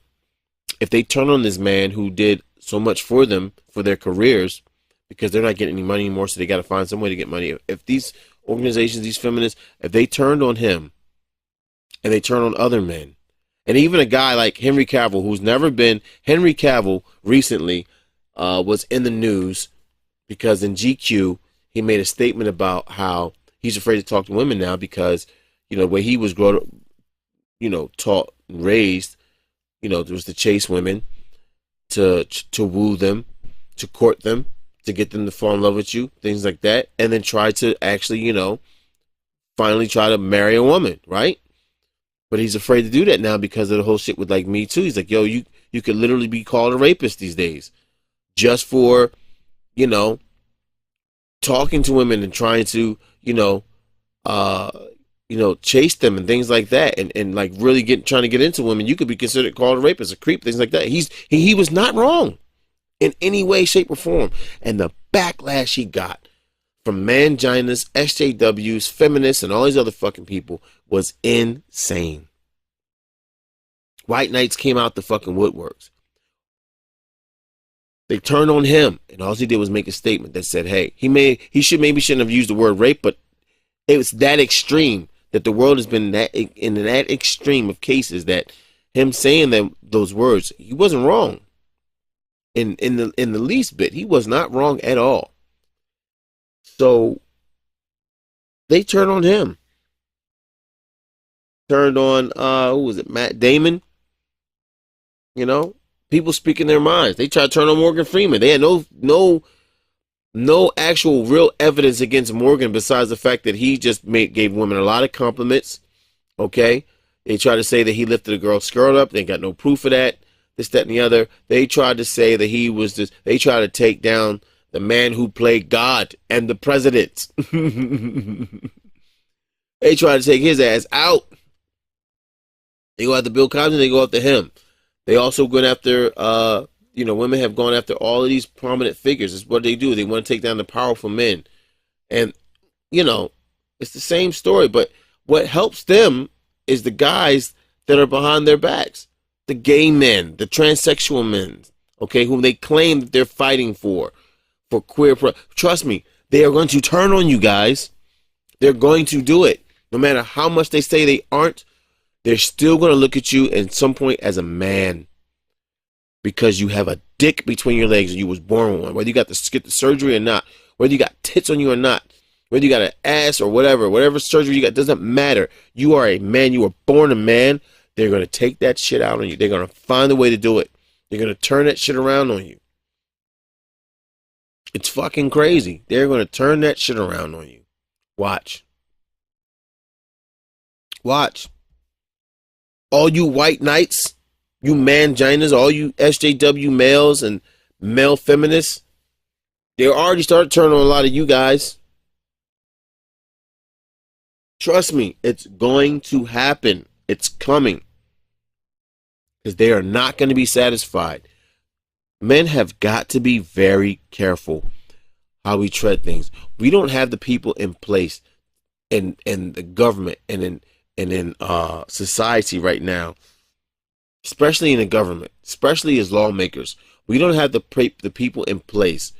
if they turn on this man who did so much for them, for their careers, because they're not getting any money anymore, so they got to find some way to get money. If these organizations, these feminists, if they turned on him and they turn on other men, and even a guy like Henry Cavill, Henry Cavill recently was in the news because in GQ, he made a statement about how he's afraid to talk to women now because, the way he was taught and raised, there was to chase women, to woo them, to court them, to get them to fall in love with you, things like that, and then try to actually, finally try to marry a woman, right? But he's afraid to do that now because of the whole shit with like Me Too. He's like, yo, you could literally be called a rapist these days just for, talking to women and trying to, chase them and things like that, and like really trying to get into women. You could be considered called a rapist, a creep, things like that. He was not wrong in any way, shape, or form. And the backlash he got from manginas, SJWs, feminists, and all these other fucking people was insane. White knights came out the fucking woodworks. They turned on him, and all he did was make a statement that said, hey, he shouldn't have used the word rape, but it was that extreme that the world has been in that extreme of cases that him saying those words, he wasn't wrong. In the least bit, he was not wrong at all. So they turned on him. Turned on who was it? Matt Damon. People speaking their minds. They tried to turn on Morgan Freeman. They had no actual real evidence against Morgan besides the fact that he just gave women a lot of compliments. Okay, they tried to say that he lifted a girl's skirt up. They got no proof of that. This, that, and the other. They tried to say that he was just. They tried to take down the man who played God and the president. They tried to take his ass out. They go after Bill Cosby. They go after him. They also going after, women have gone after all of these prominent figures. It's what they do. They want to take down the powerful men. And, it's the same story. But what helps them is the guys that are behind their backs. The gay men, the transsexual men, okay, whom they claim that they're fighting for queer. Trust me, they are going to turn on you guys. They're going to do it. No matter how much they say they aren't, they're still going to look at you at some point as a man because you have a dick between your legs and you was born with one. Whether you got to get the surgery or not, whether you got tits on you or not, whether you got an ass or whatever surgery you got, doesn't matter. You are a man. You were born a man. They're going to take that shit out on you. They're going to find a way to do it. They're going to turn that shit around on you. It's fucking crazy. They're going to turn that shit around on you. Watch. All you white knights, you manginas, all you SJW males and male feminists, they already started turning on a lot of you guys. Trust me, it's going to happen. It's coming. Because they are not going to be satisfied. Men have got to be very careful how we tread things. We don't have the people in place in the government and in society right now, especially in the government, especially as lawmakers. We don't have the people in place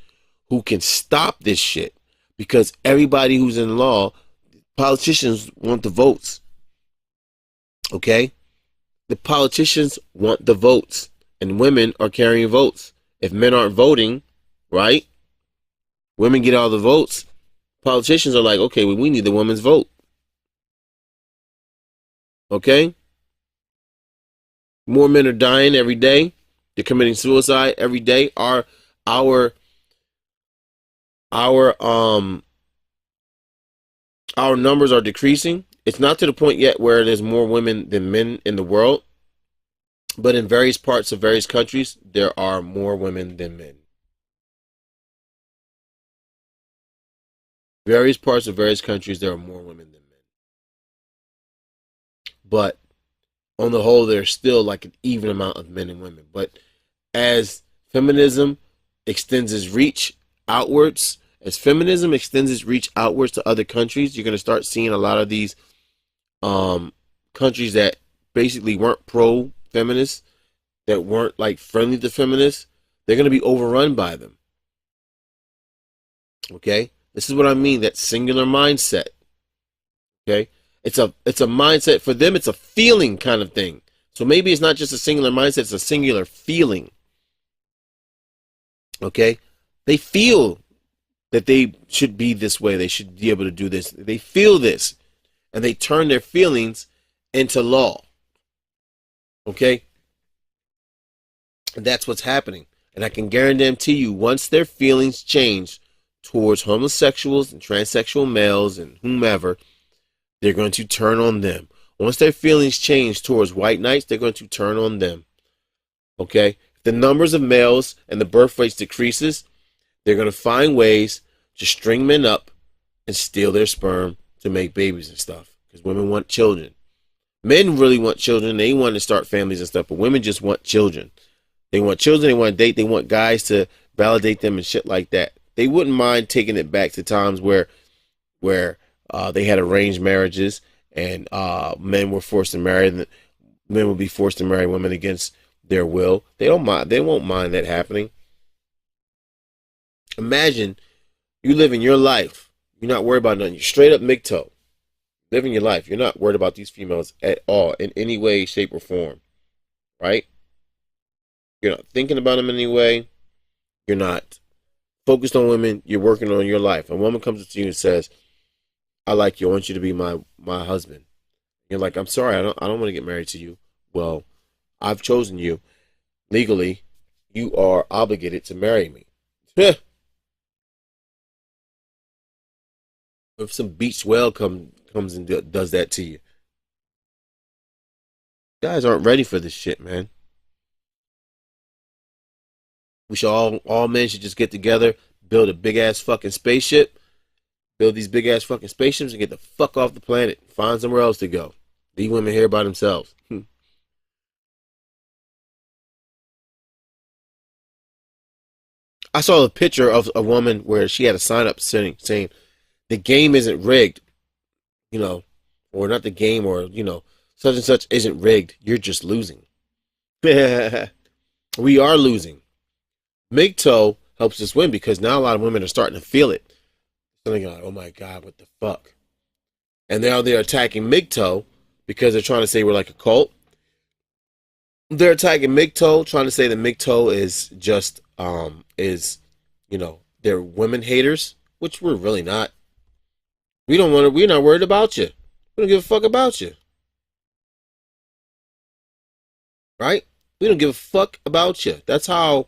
who can stop this shit because everybody who's in law, politicians want the votes. Okay? The politicians want the votes and women are carrying votes. If men aren't voting, right? Women get all the votes. Politicians are like, okay, well, we need the woman's vote. Okay? More men are dying every day. They're committing suicide every day. Our our um our numbers are decreasing. It's not to the point yet where there's more women than men in the world, but in various parts of various countries, there are more women than men. Various parts of various countries, there are more women than men. But on the whole, there's still like an even amount of men and women. But as feminism extends its reach outwards, to other countries, you're going to start seeing a lot of these countries that basically weren't pro-feminist, that weren't like friendly to feminists. They're going to be overrun by them. Okay, this is what I mean. That singular mindset. Okay, it's a mindset for them. It's a feeling kind of thing. So maybe it's not just a singular mindset. It's a singular feeling. Okay, they feel that they should be this way. They should be able to do this. They feel this, and they turn their feelings into law. Okay, and that's what's happening. And I can guarantee you, once their feelings change towards homosexuals and transsexual males and whomever, they're going to turn on them. Once their feelings change towards white knights, they're going to turn on them. Okay? If the numbers of males and the birth rates decreases, they're going to find ways to string men up and steal their sperm to make babies and stuff. Because women want children. Men really want children. They want to start families and stuff, but women just want children. They want children. They want to date. They want guys to validate them and shit like that. They wouldn't mind taking it back to times where they had arranged marriages and men were forced to marry. Men would be forced to marry women against their will. They don't mind. They won't mind that happening. Imagine you living your life. You're not worried about nothing. You're straight up MGTOW. Living your life. You're not worried about these females at all in any way, shape, or form. Right? You're not thinking about them in any way. You're not focused on women. You're working on your life. A woman comes to you and says, I like you. I want you to be my husband. You're like, I'm sorry. I don't want to get married to you. Well, I've chosen you. Legally, you are obligated to marry me. If some beach whale comes and does that to you. Guys aren't ready for this shit, man. We should all men should just get together, build a big ass fucking spaceship, build these big ass fucking spaceships and get the fuck off the planet. Find somewhere else to go. Leave women here by themselves. I saw a picture of a woman where she had a sign up saying the game isn't rigged, you know, or not the game, or such and such isn't rigged. You're just losing. We are losing. MGTOW helps us win because now a lot of women are starting to feel it. So they're like, oh my God, what the fuck? And now they're attacking MGTOW because they're trying to say we're like a cult. They're attacking MGTOW, trying to say that MGTOW is just they're women haters, which we're really not. We're not worried about you. We don't give a fuck about you. Right? We don't give a fuck about you. That's how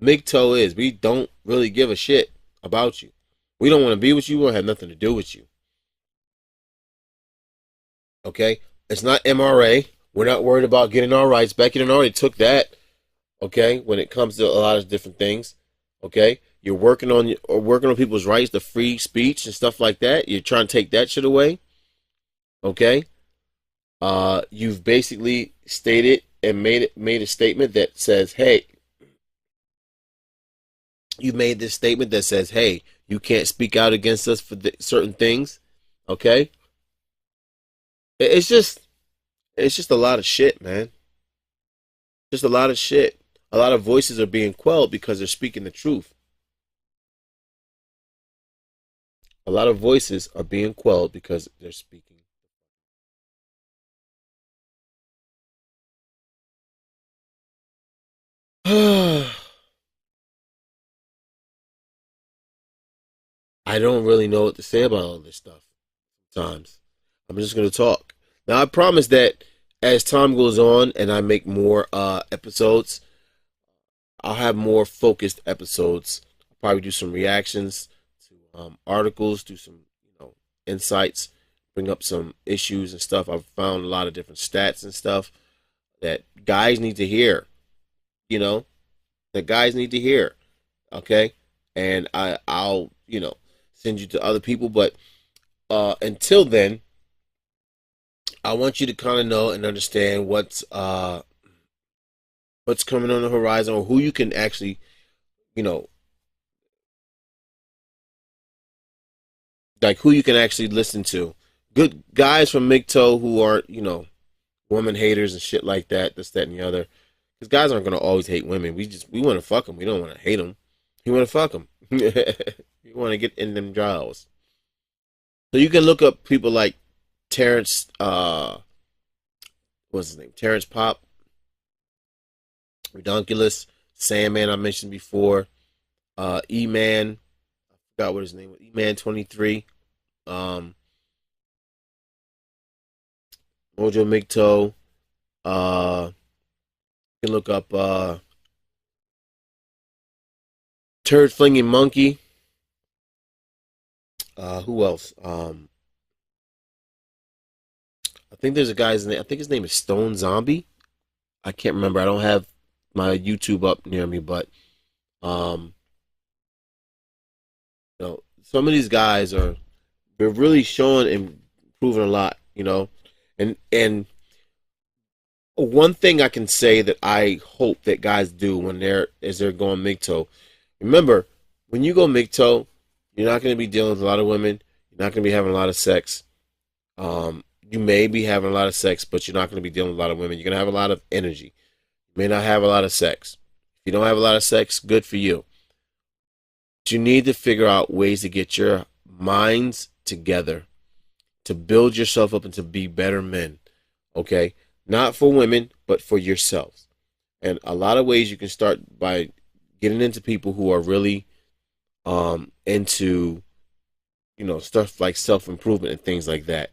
MGTOW is. We don't really give a shit about you. We don't want to be with you. We don't have nothing to do with you. Okay? It's not MRA. We're not worried about getting our rights back. You already took that. Okay? When it comes to a lot of different things. Okay? You're working on people's rights, the free speech and stuff like that. You're trying to take that shit away. Okay? You've basically stated and made a statement that says, hey, you made this statement that says, hey, you can't speak out against us for certain things. Okay? It's just a lot of shit, man. Just a lot of shit. A lot of voices are being quelled because they're speaking the truth. A lot of voices are being quelled because they're speaking. I don't really know what to say about all this stuff sometimes. I'm just going to talk. Now, I promise that as time goes on and I make more episodes, I'll have more focused episodes. I'll probably do some reactions to articles, do some insights, bring up some issues and stuff. I've found a lot of different stats and stuff that guys need to hear. You know, that guys need to hear. Okay, and I'll send you to other people, but until then, I want you to kind of know and understand what's coming on the horizon, or who you can actually, you know, like who you can actually listen to. Good guys from MGTOW who aren't, woman haters and shit like that, this, that, and the other. Because guys aren't gonna always hate women. We want to fuck them. We don't want to hate them. We want to fuck them. We want to get in them jaws. So you can look up people like Terrence. What's his name? Terrence Pop, Redonkulous, Sandman. I mentioned before. E-Man. I forgot what his name was. E-Man 23. Um, Mojo Libido. You can look up Turd Flinging Monkey. Who else? I think there's a guy's name. I think his name is Stone Zombie. I can't remember. I don't have my YouTube up near me, but um, some of these guys they're really showing and proving a lot. And one thing I can say that I hope that guys do when they're going MGTOW. Remember, when you go MGTOW, you're not going to be dealing with a lot of women. You're not going to be having a lot of sex. You may be having a lot of sex, but you're not going to be dealing with a lot of women. You're going to have a lot of energy. You may not have a lot of sex. If you don't have a lot of sex, good for you. But you need to figure out ways to get your minds together, to build yourself up and to be better men. Okay? Not for women, but for yourselves. And a lot of ways you can start by getting into people who are really into stuff like self-improvement and things like that.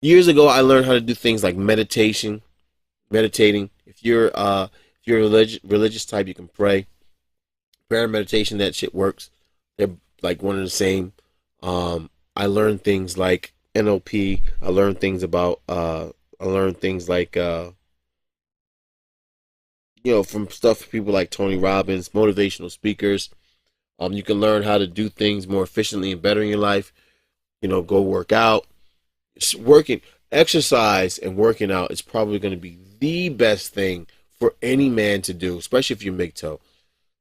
Years ago I learned how to do things like meditating. If you're a religious type, you can pray. Prayer and meditation, that shit works. They're like one and the same. I learned things like NLP. I learned things like from stuff people like Tony Robbins, motivational speakers. You can learn how to do things more efficiently and better in your life. Go work out. Exercise and working out is probably going to be the best thing for any man to do, especially if you're MGTOW.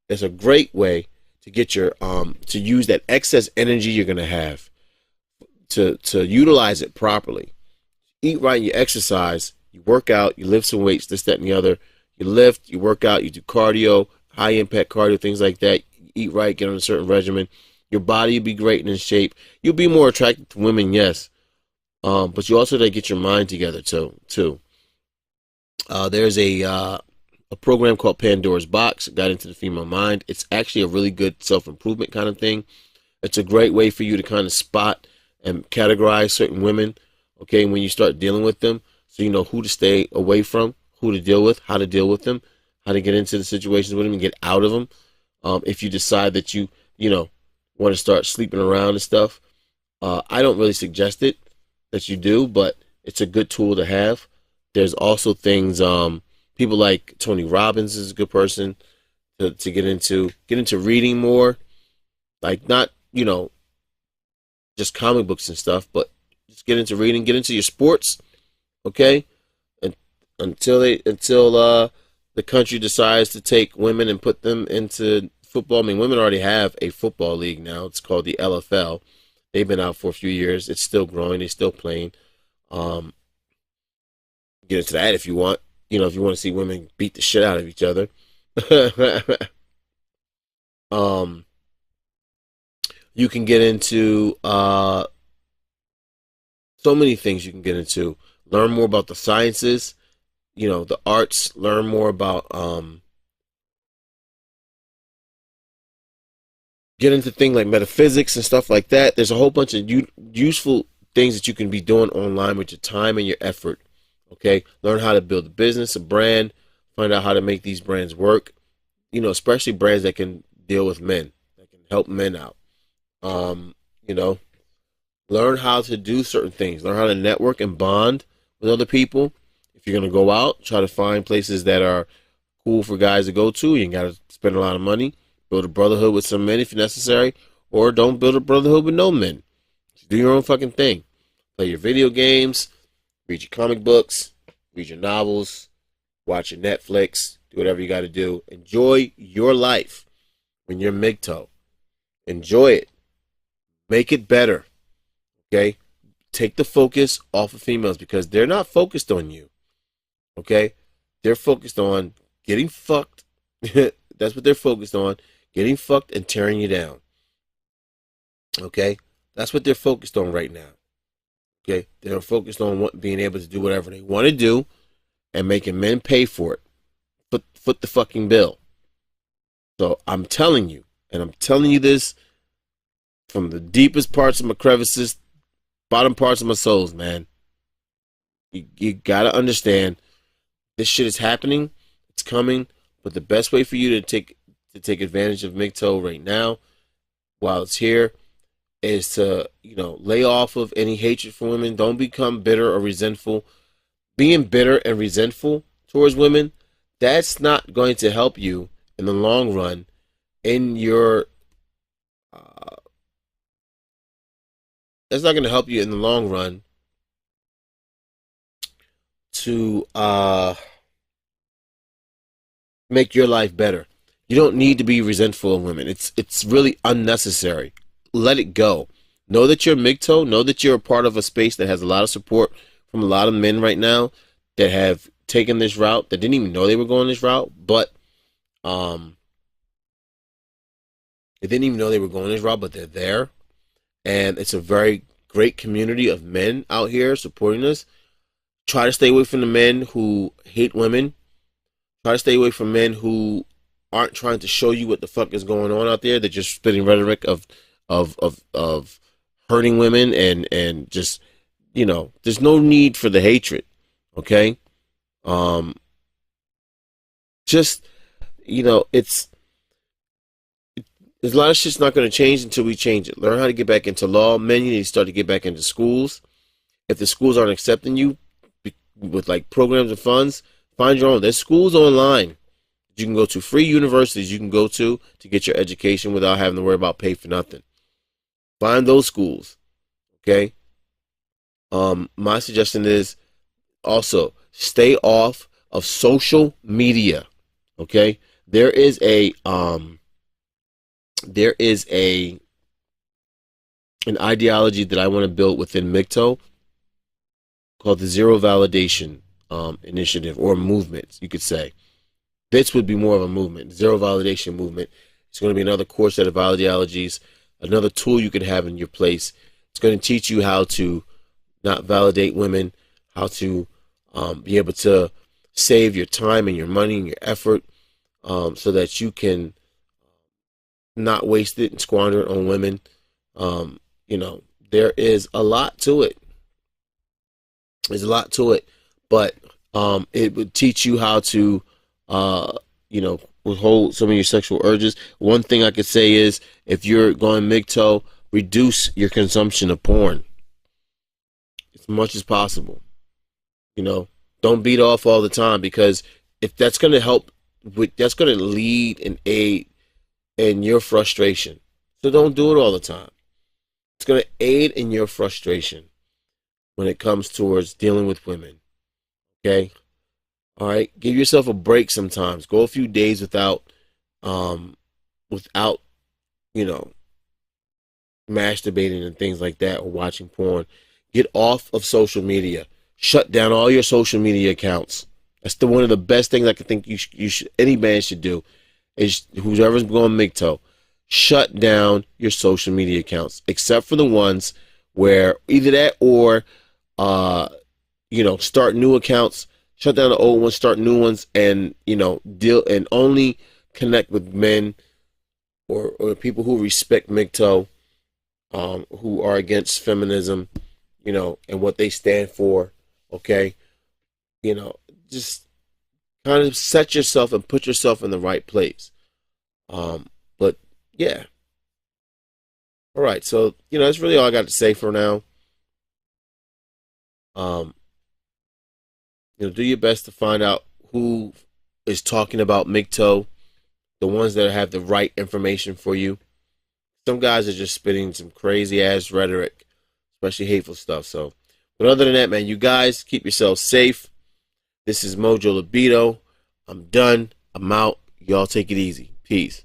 That's a great way to get your to use that excess energy you're going to have to utilize it properly. Eat right, you exercise, you work out, you lift some weights, this, that, and the other. You lift, you work out, you do cardio, high impact cardio, things like that. Eat right, get on a certain regimen. Your body will be great and in shape. You'll be more attracted to women, yes. But you also got to get your mind together too. There's a program called Pandora's Box, Got into the Female Mind. It's actually a really good self-improvement kind of thing. It's a great way for you to kind of spot and categorize certain women, okay, when you start dealing with them, so you know who to stay away from, who to deal with, how to deal with them, how to get into the situations with them and get out of them. If you decide that you want to start sleeping around and stuff, I don't really suggest it that you do, but it's a good tool to have. There's also things, people like Tony Robbins is a good person to get into reading more, like not, just comic books and stuff, but just get into reading, get into your sports, okay? And until the country decides to take women and put them into football. I mean, women already have a football league now. It's called the LFL. They've been out for a few years. It's still growing. They're still playing. Get into that if you want. If you want to see women beat the shit out of each other. You can get into so many things you can get into. Learn more about the sciences, the arts. Learn more about get into things like metaphysics and stuff like that. There's a whole bunch of useful things that you can be doing online with your time and your effort. Okay, learn how to build a business, a brand, find out how to make these brands work. Especially brands that can deal with men, that can help men out. You know, learn how to do certain things, learn how to network and bond with other people. If you're gonna go out, try to find places that are cool for guys to go to. You ain't gotta spend a lot of money. Build a brotherhood with some men if necessary, or don't build a brotherhood with no men. Just do your own fucking thing. Play your video games, read your comic books, read your novels, watch your Netflix, do whatever you got to do. Enjoy your life when you're MGTOW. Enjoy it. Make it better. Okay? Take the focus off of females because they're not focused on you. Okay? They're focused on getting fucked. That's what they're focused on. Getting fucked and tearing you down. Okay? That's what they're focused on right now. Okay? They're focused on being able to do whatever they want to do and making men pay for it. Foot the fucking bill. So I'm telling you, and I'm telling you this from the deepest parts of my crevices, bottom parts of my souls, man. You gotta understand this shit is happening. It's coming. But the best way for you to take advantage of MGTOW right now, while it's here, is to lay off of any hatred for women. Don't become bitter or resentful. Being bitter and resentful towards women, that's not going to help you in the long run in your that's not going to help you in the long run to make your life better. You don't need to be resentful of women. It's really unnecessary. Let it go. Know that you're MGTOW. Know that you're a part of a space that has a lot of support from a lot of men right now that have taken this route, that didn't even know they were going this route, but they didn't even know they were going this route, but they're there. And it's a very great community of men out here supporting us. Try to stay away from the men who hate women. Try to stay away from men who aren't trying to show you what the fuck is going on out there. They're just spitting rhetoric of hurting women and just, there's no need for the hatred. Okay? There's a lot of shit's not going to change until we change it. Learn how to get back into law. Men, you need to start to get back into schools. If the schools aren't accepting you with like programs and funds, find your own. There's schools online you can go to, free universities you can go to get your education without having to worry about pay for nothing. Find those schools. Okay? My suggestion is also stay off of social media. Okay? There is an ideology that I want to build within MGTOW called the Zero Validation Initiative, or movement, you could say. This would be more of a movement, Zero Validation Movement. It's going to be another core set of ideologies, another tool you can have in your place. It's going to teach you how to not validate women, how to be able to save your time and your money and your effort so that you can not waste it and squander it on women. There is a lot to it. There's a lot to it, but it would teach you how to, withhold some of your sexual urges. One thing I could say is, if you're going MGTOW, reduce your consumption of porn as much as possible. Don't beat off all the time, because if that's going to help, that's going to lead and aid in your frustration. So don't do it all the time. It's going to aid in your frustration when it comes towards dealing with women. Okay? All right? Give yourself a break sometimes. Go a few days without masturbating and things like that, or watching porn. Get off of social media. Shut down all your social media accounts. That's one of the best things I can think any man should do, is whoever's going MGTOW, shut down your social media accounts, except for the ones where either that or start new accounts. Shut down the old ones, start new ones, and deal and only connect with men or people who respect MGTOW, who are against feminism, and what they stand for. Okay, just kind of set yourself and put yourself in the right place. But yeah. All right, so that's really all I got to say for now. Um, do your best to find out who is talking about MGTOW, the ones that have the right information for you. Some guys are just spitting some crazy ass rhetoric, especially hateful stuff. So, but other than that, man, you guys keep yourselves safe. This is Mojo Libido. I'm done. I'm out. Y'all take it easy. Peace.